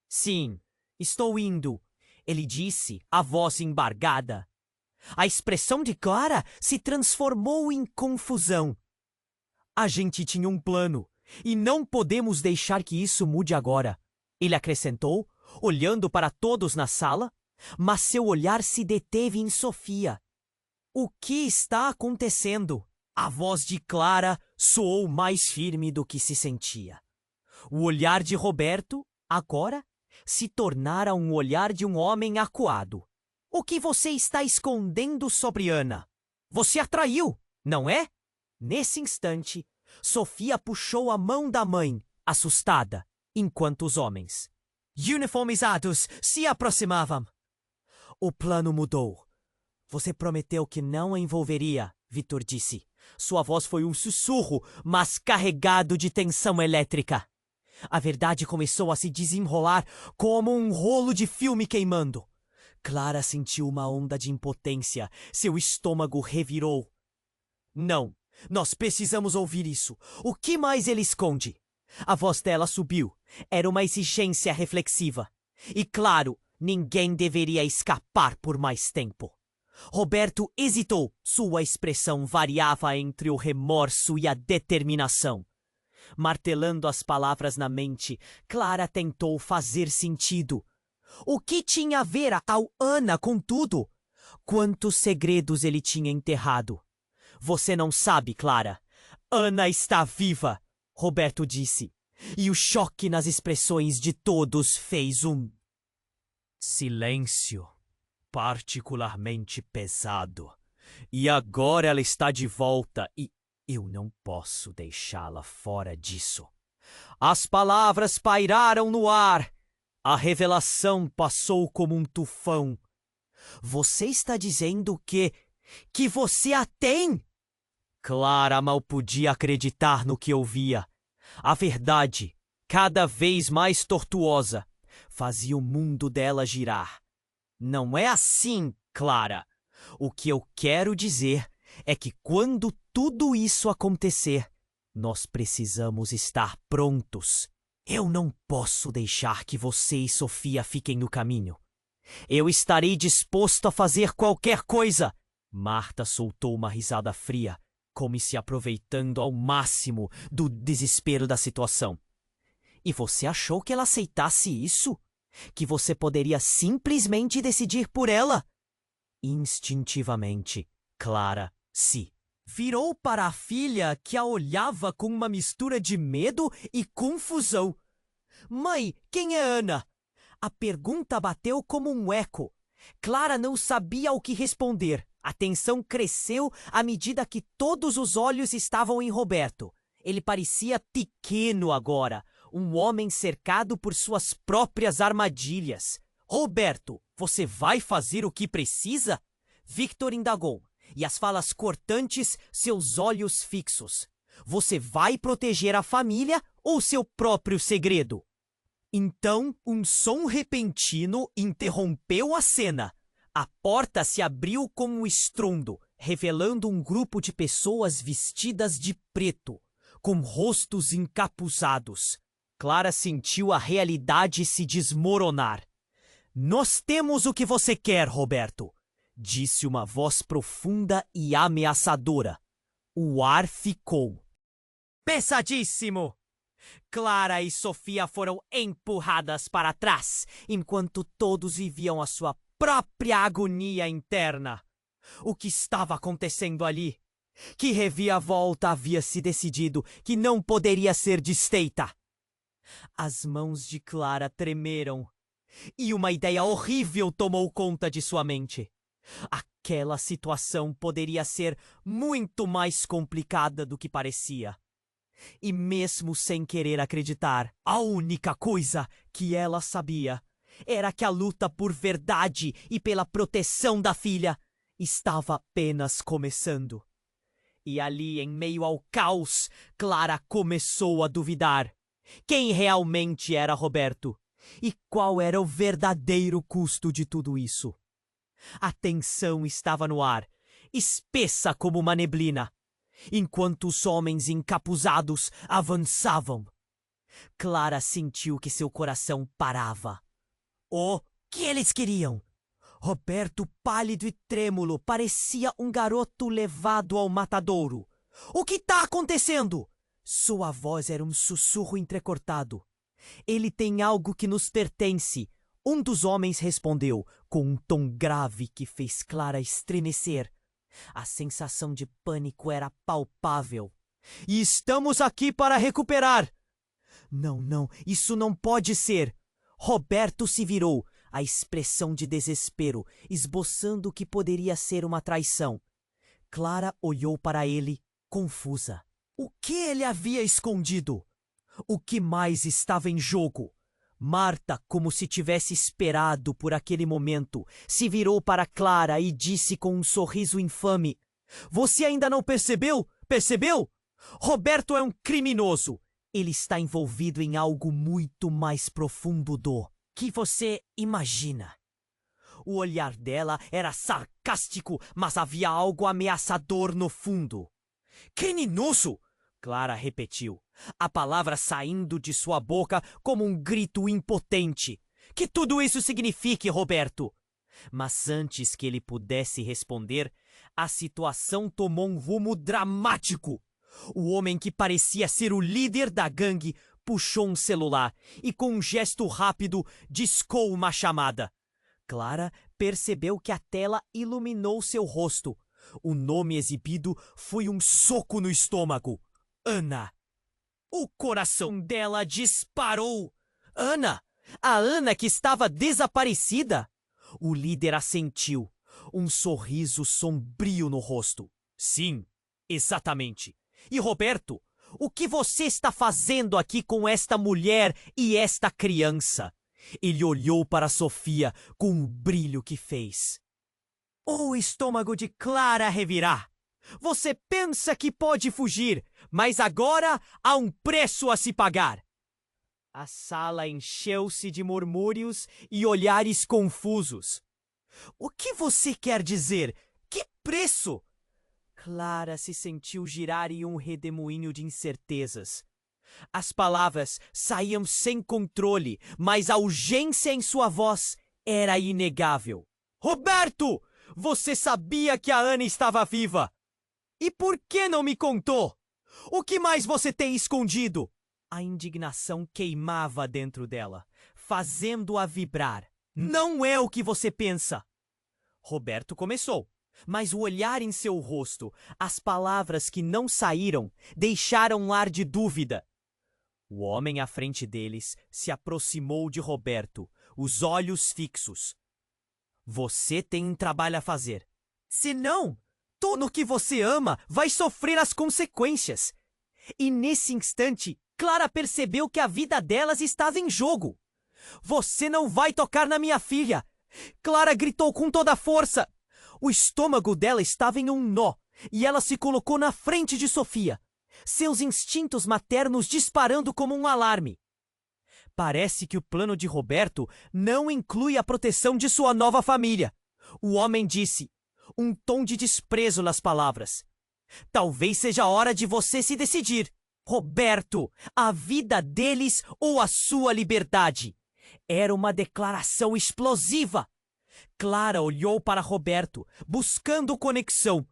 Sim, estou indo, ele disse, a voz embargada. A expressão de Clara se transformou em confusão. A gente tinha um plano, e não podemos deixar que isso mude agora, ele acrescentou, olhando para todos na sala, mas seu olhar se deteve em Sofia. O que está acontecendo? A voz de Clara soou mais firme do que se sentia. O olhar de Roberto, agora, se tornara um olhar de um homem acuado. O que você está escondendo sobre Ana? Você a traiu, não é? Nesse instante, Sofia puxou a mão da mãe, assustada, enquanto os homens, uniformizados, se aproximavam. O plano mudou. Você prometeu que não a envolveria, Victor disse. Sua voz foi um sussurro, mas carregado de tensão elétrica. A verdade começou a se desenrolar como um rolo de filme queimando. Clara sentiu uma onda de impotência. Seu estômago revirou. Não, nós precisamos ouvir isso. O que mais ele esconde? A voz dela subiu. Era uma exigência reflexiva. E claro, ninguém deveria escapar por mais tempo. Roberto hesitou. Sua expressão variava entre o remorso e a determinação. Martelando as palavras na mente, Clara tentou fazer sentido. O que tinha a ver a tal Ana com tudo? Quantos segredos ele tinha enterrado? Você não sabe, Clara. Ana está viva, Roberto disse. E o choque nas expressões de todos fez um silêncio particularmente pesado. E agora ela está de volta e eu não posso deixá-la fora disso. As palavras pairaram no ar. A revelação passou como um tufão. Você está dizendo que você a tem? Clara mal podia acreditar no que ouvia. A verdade, cada vez mais tortuosa, fazia o mundo dela girar. Não é assim, Clara. O que eu quero dizer é que quando tudo isso acontecer, nós precisamos estar prontos. Eu não posso deixar que você e Sofia fiquem no caminho. Eu estarei disposto a fazer qualquer coisa. Marta soltou uma risada fria, como se aproveitando ao máximo do desespero da situação. E você achou que ela aceitasse isso? Que você poderia simplesmente decidir por ela? Instintivamente, Clara se virou para a filha, que a olhava com uma mistura de medo e confusão. Mãe, quem é Ana? A pergunta bateu como um eco. Clara não sabia o que responder. A tensão cresceu à medida que todos os olhos estavam em Roberto. Ele parecia pequeno agora, um homem cercado por suas próprias armadilhas. Roberto, você vai fazer o que precisa? Victor indagou, e as falas cortantes, seus olhos fixos. Você vai proteger a família ou seu próprio segredo? Então, um som repentino interrompeu a cena. A porta se abriu com um estrondo, revelando um grupo de pessoas vestidas de preto, com rostos encapuzados. Clara sentiu a realidade se desmoronar. Nós temos o que você quer, Roberto, disse uma voz profunda e ameaçadora. O ar ficou pesadíssimo. Clara e Sofia foram empurradas para trás, enquanto todos viviam a sua própria agonia interna. O que estava acontecendo ali? Que reviravolta havia se decidido que não poderia ser desfeita? As mãos de Clara tremeram, e uma ideia horrível tomou conta de sua mente. Aquela situação poderia ser muito mais complicada do que parecia. E mesmo sem querer acreditar, a única coisa que ela sabia era que a luta por verdade e pela proteção da filha estava apenas começando. E ali, em meio ao caos, Clara começou a duvidar. Quem realmente era Roberto? E qual era o verdadeiro custo de tudo isso? A tensão estava no ar, espessa como uma neblina, enquanto os homens encapuzados avançavam. Clara sentiu que seu coração parava. O que eles queriam? Roberto, pálido e trêmulo, parecia um garoto levado ao matadouro. O que está acontecendo? Sua voz era um sussurro entrecortado. Ele tem algo que nos pertence. Um dos homens respondeu, com um tom grave que fez Clara estremecer. A sensação de pânico era palpável. E estamos aqui para recuperar. Não, isso não pode ser. Roberto se virou, a expressão de desespero, esboçando o que poderia ser uma traição. Clara olhou para ele, confusa. O que ele havia escondido? O que mais estava em jogo? Marta, como se tivesse esperado por aquele momento, se virou para Clara e disse com um sorriso infame: Você ainda não percebeu? Percebeu? Roberto é um criminoso. Ele está envolvido em algo muito mais profundo do que você imagina. O olhar dela era sarcástico, mas havia algo ameaçador no fundo. Criminoso! Clara repetiu, a palavra saindo de sua boca como um grito impotente. Que tudo isso signifique, Roberto? Mas antes que ele pudesse responder, a situação tomou um rumo dramático. O homem que parecia ser o líder da gangue puxou um celular e, com um gesto rápido, discou uma chamada. Clara percebeu que a tela iluminou seu rosto. O nome exibido foi um soco no estômago. Ana. O coração dela disparou. Ana! A Ana que estava desaparecida! O líder assentiu, um sorriso sombrio no rosto. Sim, exatamente. E Roberto, o que você está fazendo aqui com esta mulher e esta criança? Ele olhou para Sofia com um brilho que fez o estômago de Clara revirar. Você pensa que pode fugir, mas agora há um preço a se pagar. A sala encheu-se de murmúrios e olhares confusos. O que você quer dizer? Que preço? Clara se sentiu girar em um redemoinho de incertezas. As palavras saíam sem controle, mas a urgência em sua voz era inegável. Roberto! Você sabia que a Ana estava viva! E por que não me contou? O que mais você tem escondido? A indignação queimava dentro dela, fazendo-a vibrar. Não é o que você pensa! Roberto começou, mas o olhar em seu rosto, as palavras que não saíram, deixaram um ar de dúvida. O homem à frente deles se aproximou de Roberto, os olhos fixos. Você tem um trabalho a fazer. Se não, tudo que você ama vai sofrer as consequências. E nesse instante, Clara percebeu que a vida delas estava em jogo. Você não vai tocar na minha filha! Clara gritou com toda a força. O estômago dela estava em um nó e ela se colocou na frente de Sofia, seus instintos maternos disparando como um alarme. Parece que o plano de Roberto não inclui a proteção de sua nova família. O homem disse, um tom de desprezo nas palavras. Talvez seja a hora de você se decidir. Roberto, a vida deles ou a sua liberdade? Era uma declaração explosiva. Clara olhou para Roberto, buscando conexão.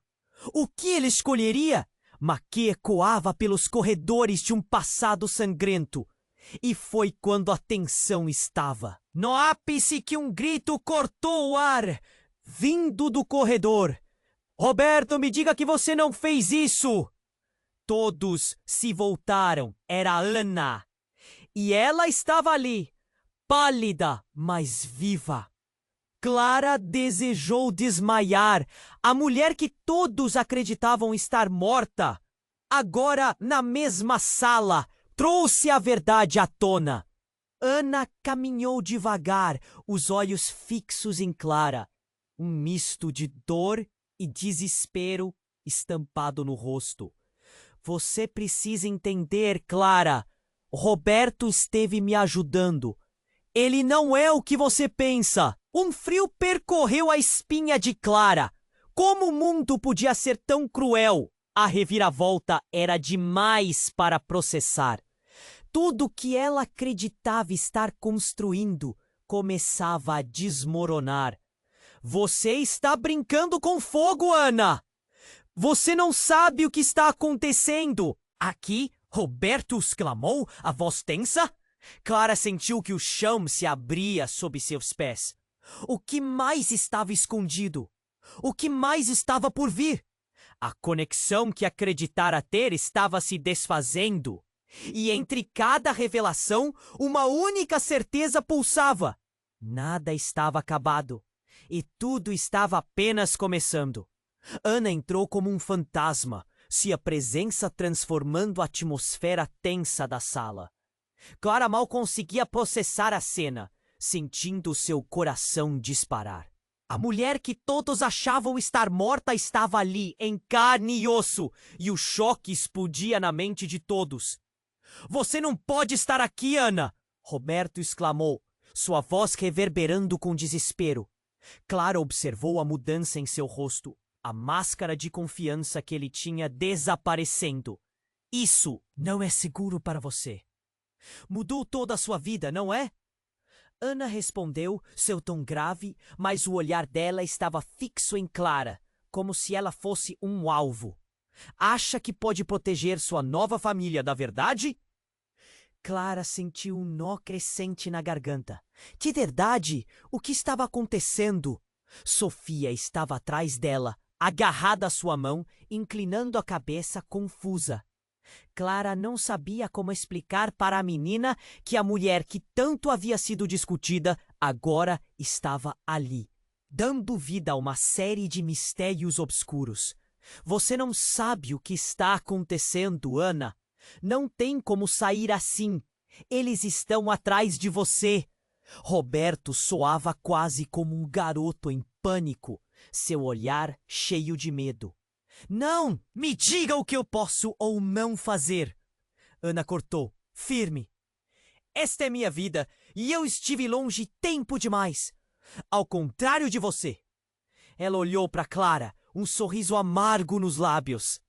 O que ele escolheria? Mas que ecoava pelos corredores de um passado sangrento. E foi quando a tensão estava no ápice que um grito cortou o ar, vindo do corredor. Roberto, me diga que você não fez isso! Todos se voltaram. Era Ana. E ela estava ali, pálida, mas viva. Clara desejou desmaiar. A mulher que todos acreditavam estar morta, agora na mesma sala, trouxe a verdade à tona. Ana caminhou devagar, os olhos fixos em Clara. Um misto de dor e desespero estampado no rosto. Você precisa entender, Clara. Roberto esteve me ajudando. Ele não é o que você pensa. Um frio percorreu a espinha de Clara. Como o mundo podia ser tão cruel? A reviravolta era demais para processar. Tudo que ela acreditava estar construindo começava a desmoronar. Você está brincando com fogo, Ana! Você não sabe o que está acontecendo! Aqui, Roberto exclamou, a voz tensa. Clara sentiu que o chão se abria sob seus pés. O que mais estava escondido? O que mais estava por vir? A conexão que acreditara ter estava se desfazendo. E entre cada revelação, uma única certeza pulsava. Nada estava acabado. E tudo estava apenas começando. Ana entrou como um fantasma, sua presença transformando a atmosfera tensa da sala. Clara mal conseguia processar a cena, sentindo seu coração disparar. A mulher que todos achavam estar morta estava ali, em carne e osso, e o choque explodia na mente de todos. Você não pode estar aqui, Ana! Roberto exclamou, sua voz reverberando com desespero. Clara observou a mudança em seu rosto, a máscara de confiança que ele tinha desaparecendo. Isso não é seguro para você. Mudou toda a sua vida, não é? Ana respondeu, seu tom grave, mas o olhar dela estava fixo em Clara, como se ela fosse um alvo. Acha que pode proteger sua nova família da verdade? Clara sentiu um nó crescente na garganta. De verdade, o que estava acontecendo? Sofia estava atrás dela, agarrada à sua mão, inclinando a cabeça confusa. Clara não sabia como explicar para a menina que a mulher que tanto havia sido discutida agora estava ali, dando vida a uma série de mistérios obscuros. Você não sabe o que está acontecendo, Ana. Não tem como sair assim. Eles estão atrás de você. Roberto soava quase como um garoto em pânico, seu olhar cheio de medo. Não! Me diga o que eu posso ou não fazer! Ana cortou, firme. Esta é minha vida e eu estive longe tempo demais. Ao contrário de você. Ela olhou para Clara, um sorriso amargo nos lábios.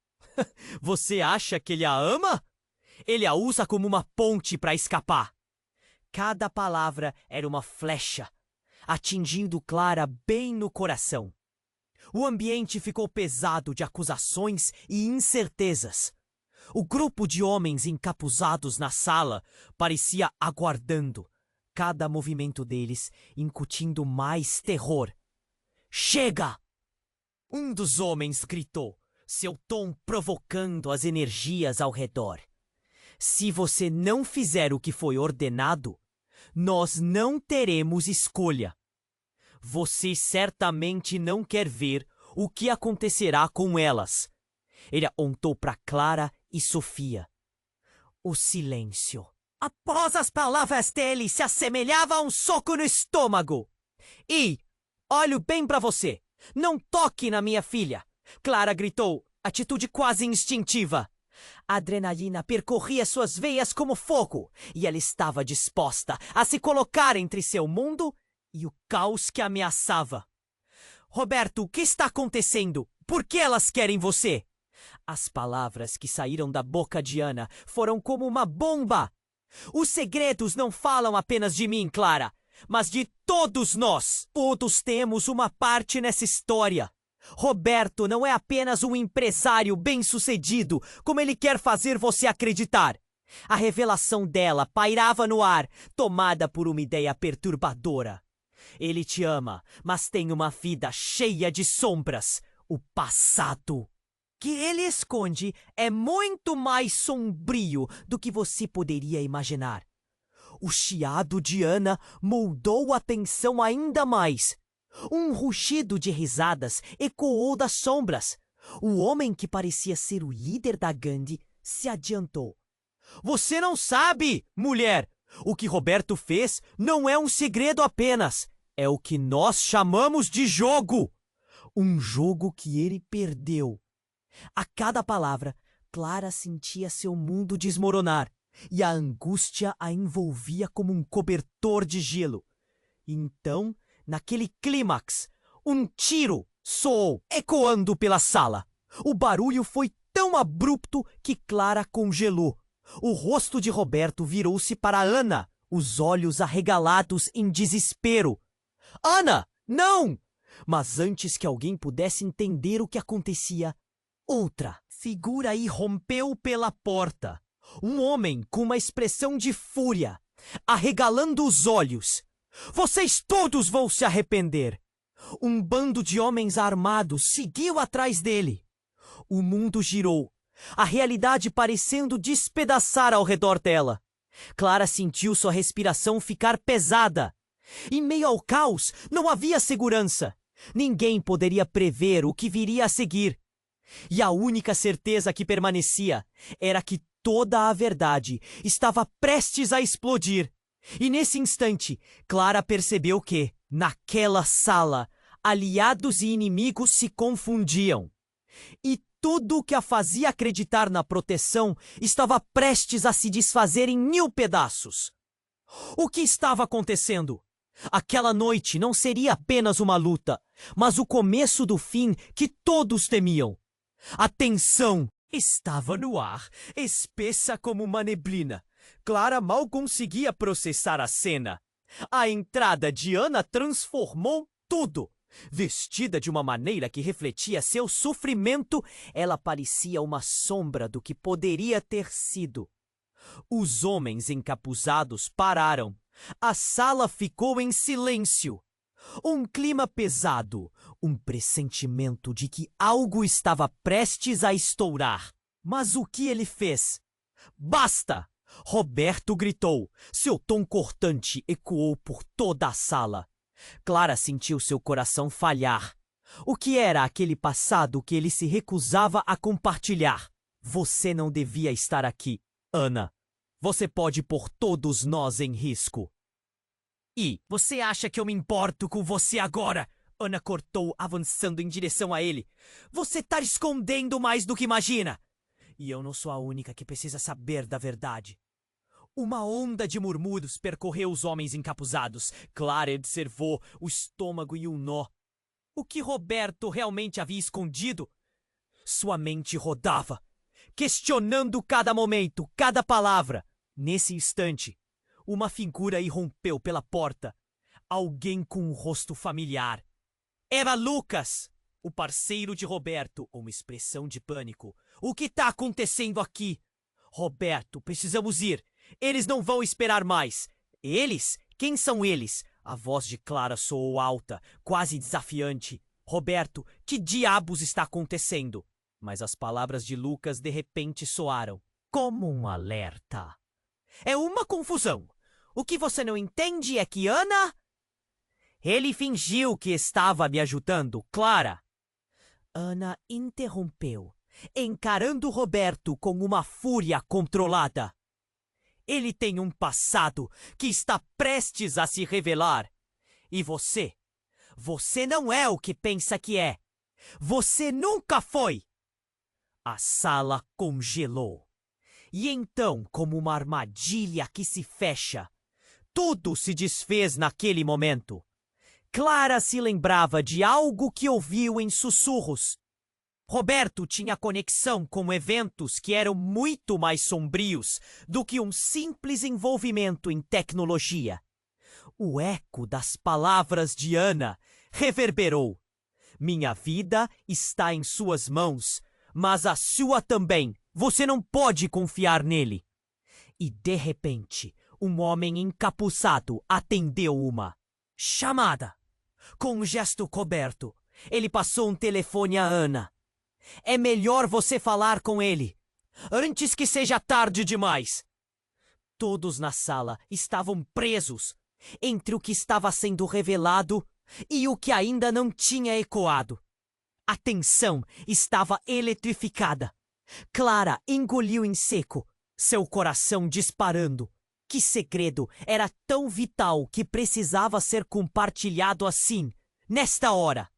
Você acha que ele a ama? Ele a usa como uma ponte para escapar. Cada palavra era uma flecha, atingindo Clara bem no coração. O ambiente ficou pesado de acusações e incertezas. O grupo de homens encapuzados na sala parecia aguardando, cada movimento deles incutindo mais terror. Chega! Um dos homens gritou, seu tom provocando as energias ao redor. Se você não fizer o que foi ordenado, nós não teremos escolha. Você certamente não quer ver o que acontecerá com elas. Ele apontou para Clara e Sofia. O silêncio. Após as palavras dele, se assemelhava a um soco no estômago. E, olho bem para você, não toque na minha filha. Clara gritou, atitude quase instintiva. A adrenalina percorria suas veias como fogo, e ela estava disposta a se colocar entre seu mundo e o caos que ameaçava. Roberto, o que está acontecendo? Por que elas querem você? As palavras que saíram da boca de Ana foram como uma bomba. Os segredos não falam apenas de mim, Clara, mas de todos nós. Todos temos uma parte nessa história. Roberto não é apenas um empresário bem-sucedido, como ele quer fazer você acreditar. A revelação dela pairava no ar, tomada por uma ideia perturbadora. Ele te ama, mas tem uma vida cheia de sombras, o passado. Que ele esconde é muito mais sombrio do que você poderia imaginar. O chiado de Ana moldou a tensão ainda mais. Um rugido de risadas ecoou das sombras. O homem que parecia ser o líder da gangue se adiantou. Você não sabe, mulher! O que Roberto fez não é um segredo apenas. É o que nós chamamos de jogo. Um jogo que ele perdeu. A cada palavra, Clara sentia seu mundo desmoronar, e a angústia a envolvia como um cobertor de gelo. Então, naquele clímax, um tiro soou, ecoando pela sala. O barulho foi tão abrupto que Clara congelou. O rosto de Roberto virou-se para Ana, os olhos arregalados em desespero. Ana, não! Mas antes que alguém pudesse entender o que acontecia, outra figura irrompeu pela porta. Um homem com uma expressão de fúria, arregalando os olhos. Vocês todos vão se arrepender. Um bando de homens armados seguiu atrás dele. O mundo girou, a realidade parecendo despedaçar ao redor dela. Clara sentiu sua respiração ficar pesada. Em meio ao caos, não havia segurança. Ninguém poderia prever o que viria a seguir. E a única certeza que permanecia era que toda a verdade estava prestes a explodir. E nesse instante, Clara percebeu que, naquela sala, aliados e inimigos se confundiam. E tudo o que a fazia acreditar na proteção estava prestes a se desfazer em 1000 pedaços. O que estava acontecendo? Aquela noite não seria apenas uma luta, mas o começo do fim que todos temiam. A tensão estava no ar, espessa como uma neblina. Clara mal conseguia processar a cena. A entrada de Ana transformou tudo. Vestida de uma maneira que refletia seu sofrimento, ela parecia uma sombra do que poderia ter sido. Os homens encapuzados pararam. A sala ficou em silêncio. Um clima pesado, um pressentimento de que algo estava prestes a estourar. Mas o que ele fez? Basta! Roberto gritou. Seu tom cortante ecoou por toda a sala. Clara sentiu seu coração falhar. O que era aquele passado que ele se recusava a compartilhar? Você não devia estar aqui, Ana. Você pode pôr todos nós em risco. E você acha que eu me importo com você agora? Ana cortou, avançando em direção a ele. Você tá escondendo mais do que imagina. E eu não sou a única que precisa saber da verdade. Uma onda de murmúrios percorreu os homens encapuzados. Clara observou o estômago e um nó. O que Roberto realmente havia escondido? Sua mente rodava, questionando cada momento, cada palavra. Nesse instante, uma figura irrompeu pela porta. Alguém com um rosto familiar. Era Lucas, o parceiro de Roberto, uma expressão de pânico. O que está acontecendo aqui? Roberto, precisamos ir. Eles não vão esperar mais. Eles? Quem são eles? A voz de Clara soou alta, quase desafiante. Roberto, que diabos está acontecendo? Mas as palavras de Lucas de repente soaram como um alerta. É uma confusão. O que você não entende é que Ana... Ele fingiu que estava me ajudando, Clara. Ana interrompeu, encarando Roberto com uma fúria controlada. Ele tem um passado que está prestes a se revelar. E você não é o que pensa que é. Você nunca foi. A sala congelou. E então, como uma armadilha que se fecha, tudo se desfez naquele momento. Clara se lembrava de algo que ouviu em sussurros. Roberto tinha conexão com eventos que eram muito mais sombrios do que um simples envolvimento em tecnologia. O eco das palavras de Ana reverberou. Minha vida está em suas mãos, mas a sua também. Você não pode confiar nele. E de repente, um homem encapuçado atendeu uma chamada. Com um gesto coberto, ele passou um telefone a Ana. É melhor você falar com ele, antes que seja tarde demais. Todos na sala estavam presos entre o que estava sendo revelado e o que ainda não tinha ecoado. A tensão estava eletrificada. Clara engoliu em seco, seu coração disparando. Que segredo era tão vital que precisava ser compartilhado assim, nesta hora?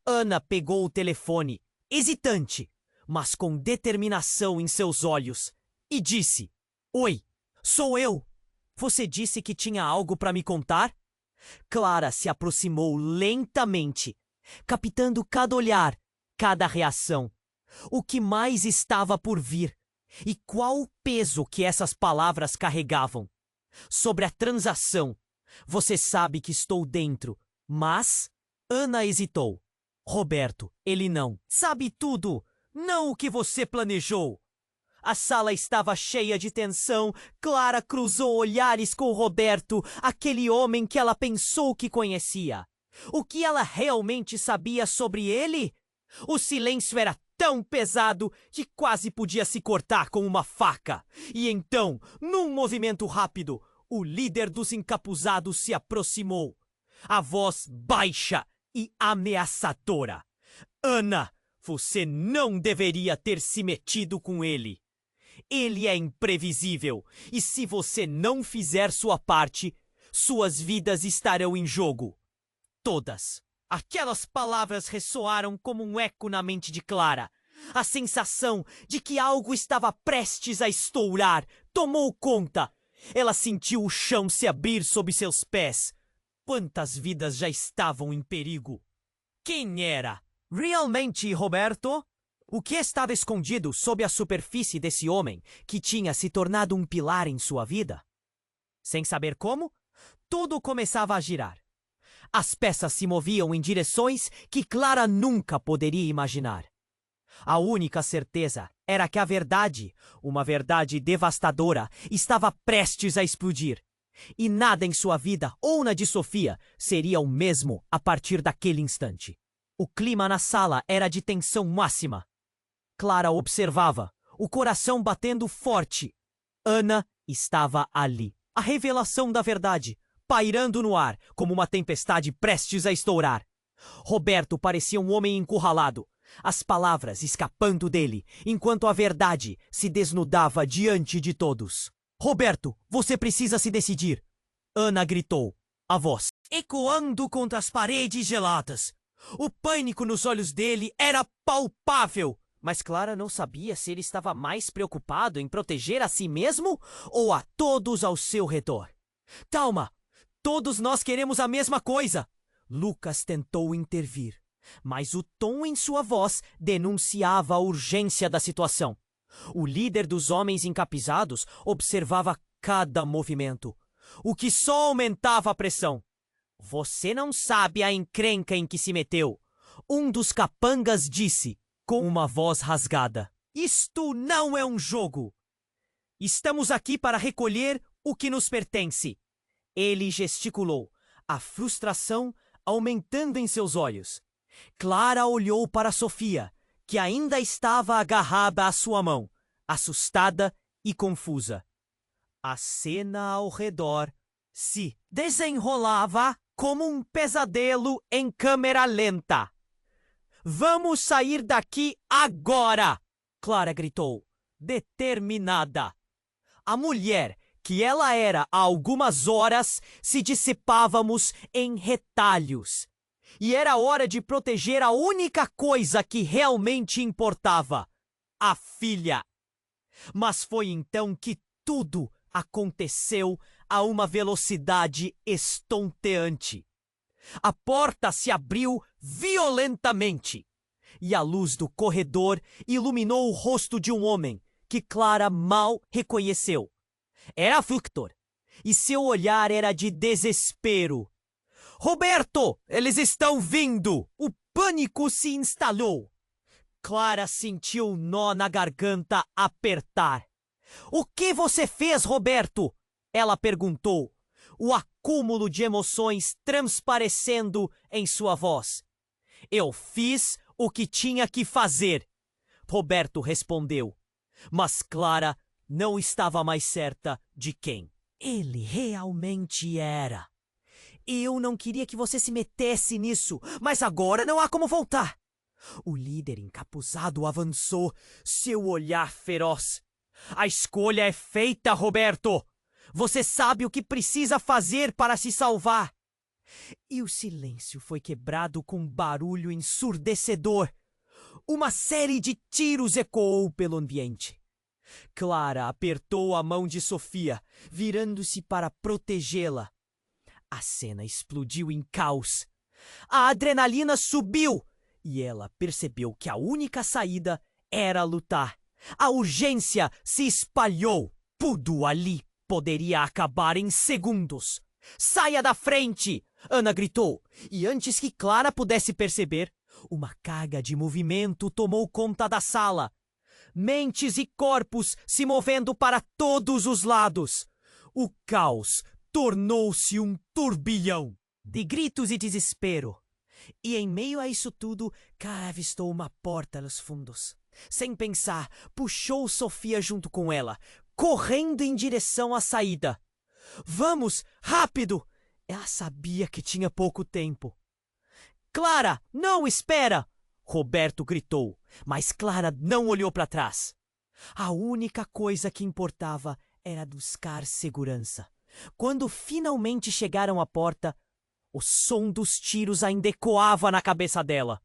Ana pegou o telefone, hesitante, mas com determinação em seus olhos, e disse: Oi, sou eu. Você disse que tinha algo para me contar? Clara se aproximou lentamente, captando cada olhar, cada reação. O que mais estava por vir? E qual o peso que essas palavras carregavam? Sobre a transação. Você sabe que estou dentro, mas... Ana hesitou. Roberto, ele não. Sabe tudo, não o que você planejou. A sala estava cheia de tensão. Clara cruzou olhares com Roberto, aquele homem que ela pensou que conhecia. O que ela realmente sabia sobre ele? O silêncio era tão pesado que quase podia se cortar com uma faca. E então, num movimento rápido, o líder dos encapuzados se aproximou. A voz baixa e ameaçadora. Ana, você não deveria ter se metido com ele. Ele é imprevisível, e se você não fizer sua parte, suas vidas estarão em jogo. Todas. Aquelas palavras ressoaram como um eco na mente de Clara. A sensação de que algo estava prestes a estourar tomou conta. Ela sentiu o chão se abrir sob seus pés. Quantas vidas já estavam em perigo? Quem era? Realmente, Roberto? O que estava escondido sob a superfície desse homem que tinha se tornado um pilar em sua vida? Sem saber como, tudo começava a girar. As peças se moviam em direções que Clara nunca poderia imaginar. A única certeza era que a verdade, uma verdade devastadora, estava prestes a explodir. E nada em sua vida ou na de Sofia seria o mesmo a partir daquele instante. O clima na sala era de tensão máxima. Clara observava, o coração batendo forte. Ana estava ali. A revelação da verdade, pairando no ar como uma tempestade prestes a estourar. Roberto parecia um homem encurralado, as palavras escapando dele, enquanto a verdade se desnudava diante de todos. Roberto, você precisa se decidir. Ana gritou, a voz ecoando contra as paredes geladas. O pânico nos olhos dele era palpável. Mas Clara não sabia se ele estava mais preocupado em proteger a si mesmo ou a todos ao seu redor. Calma! Todos nós queremos a mesma coisa! Lucas tentou intervir, mas o tom em sua voz denunciava a urgência da situação. O líder dos homens encapizados observava cada movimento, o que só aumentava a pressão. Você não sabe a encrenca em que se meteu. Um dos capangas disse, com uma voz rasgada. Isto não é um jogo. Estamos aqui para recolher o que nos pertence. Ele gesticulou, a frustração aumentando em seus olhos. Clara olhou para Sofia, que ainda estava agarrada à sua mão, assustada e confusa. A cena ao redor se desenrolava como um pesadelo em câmera lenta. Vamos sair daqui agora! Clara gritou, determinada. A mulher que ela era há algumas horas se dissipávamos em retalhos. E era hora de proteger a única coisa que realmente importava, a filha. Mas foi então que tudo aconteceu a uma velocidade estonteante. A porta se abriu violentamente e a luz do corredor iluminou o rosto de um homem que Clara mal reconheceu. Era Victor, e seu olhar era de desespero. Roberto, eles estão vindo! O pânico se instalou. Clara sentiu um nó na garganta apertar. O que você fez, Roberto? Ela perguntou, o acúmulo de emoções transparecendo em sua voz. Eu fiz o que tinha que fazer, Roberto respondeu. Mas Clara não estava mais certa de quem ele realmente era. Eu não queria que você se metesse nisso, mas agora não há como voltar. O líder encapuzado avançou, seu olhar feroz. A escolha é feita, Roberto. Você sabe o que precisa fazer para se salvar. E o silêncio foi quebrado com um barulho ensurdecedor. Uma série de tiros ecoou pelo ambiente. Clara apertou a mão de Sofia, virando-se para protegê-la. A cena explodiu em caos. A adrenalina subiu e ela percebeu que a única saída era lutar. A urgência se espalhou. Tudo ali poderia acabar em segundos. Saia da frente! Ana gritou, e antes que Clara pudesse perceber, uma carga de movimento tomou conta da sala. Mentes e corpos se movendo para todos os lados. O caos tornou-se um turbilhão de gritos e desespero. E em meio a isso tudo, Clara avistou uma porta nos fundos. Sem pensar, puxou Sofia junto com ela, correndo em direção à saída. Vamos, rápido! Ela sabia que tinha pouco tempo. Clara, não, espera! Roberto gritou, mas Clara não olhou para trás. A única coisa que importava era buscar segurança. Quando finalmente chegaram à porta, o som dos tiros ainda ecoava na cabeça dela.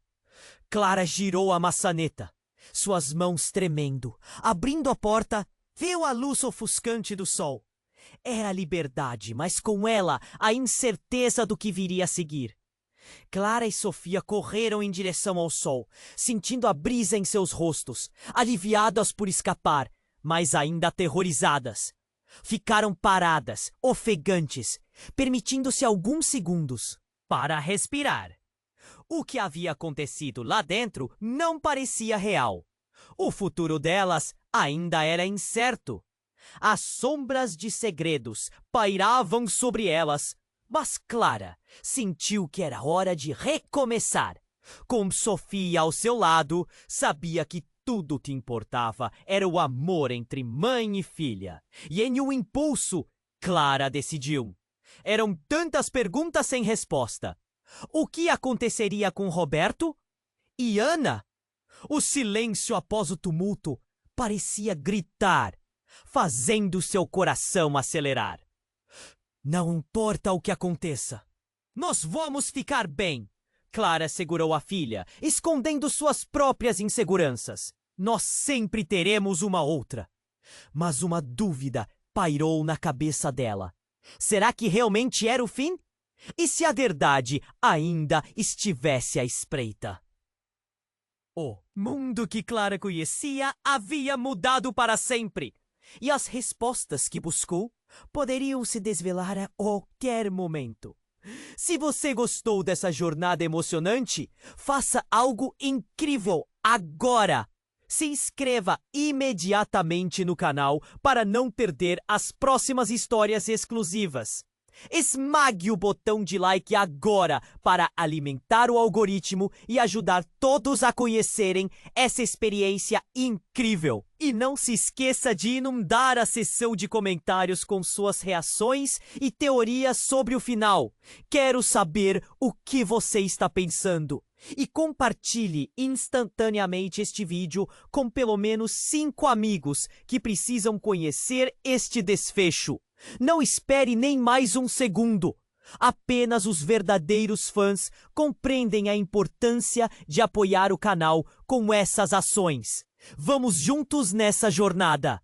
Clara girou a maçaneta, suas mãos tremendo. Abrindo a porta, viu a luz ofuscante do sol. Era a liberdade, mas com ela a incerteza do que viria a seguir. Clara e Sofia correram em direção ao sol, sentindo a brisa em seus rostos, aliviadas por escapar, mas ainda aterrorizadas. Ficaram paradas, ofegantes, permitindo-se alguns segundos para respirar. O que havia acontecido lá dentro não parecia real. O futuro delas ainda era incerto. As sombras de segredos pairavam sobre elas, mas Clara sentiu que era hora de recomeçar. Com Sofia ao seu lado, sabia que tudo que importava era o amor entre mãe e filha. E em um impulso, Clara decidiu. Eram tantas perguntas sem resposta. O que aconteceria com Roberto? E Ana? O silêncio após o tumulto parecia gritar, fazendo seu coração acelerar. Não importa o que aconteça. Nós vamos ficar bem. Clara segurou a filha, escondendo suas próprias inseguranças. Nós sempre teremos uma outra. Mas uma dúvida pairou na cabeça dela. Será que realmente era o fim? E se a verdade ainda estivesse à espreita? O mundo que Clara conhecia havia mudado para sempre. E as respostas que buscou poderiam se desvelar a qualquer momento. Se você gostou dessa jornada emocionante, faça algo incrível agora! Se inscreva imediatamente no canal para não perder as próximas histórias exclusivas. Esmague o botão de like agora para alimentar o algoritmo e ajudar todos a conhecerem essa experiência incrível. E não se esqueça de inundar a seção de comentários com suas reações e teorias sobre o final. Quero saber o que você está pensando. E compartilhe instantaneamente este vídeo com pelo menos 5 amigos que precisam conhecer este desfecho. Não espere nem mais um segundo. Apenas os verdadeiros fãs compreendem a importância de apoiar o canal com essas ações. Vamos juntos nessa jornada.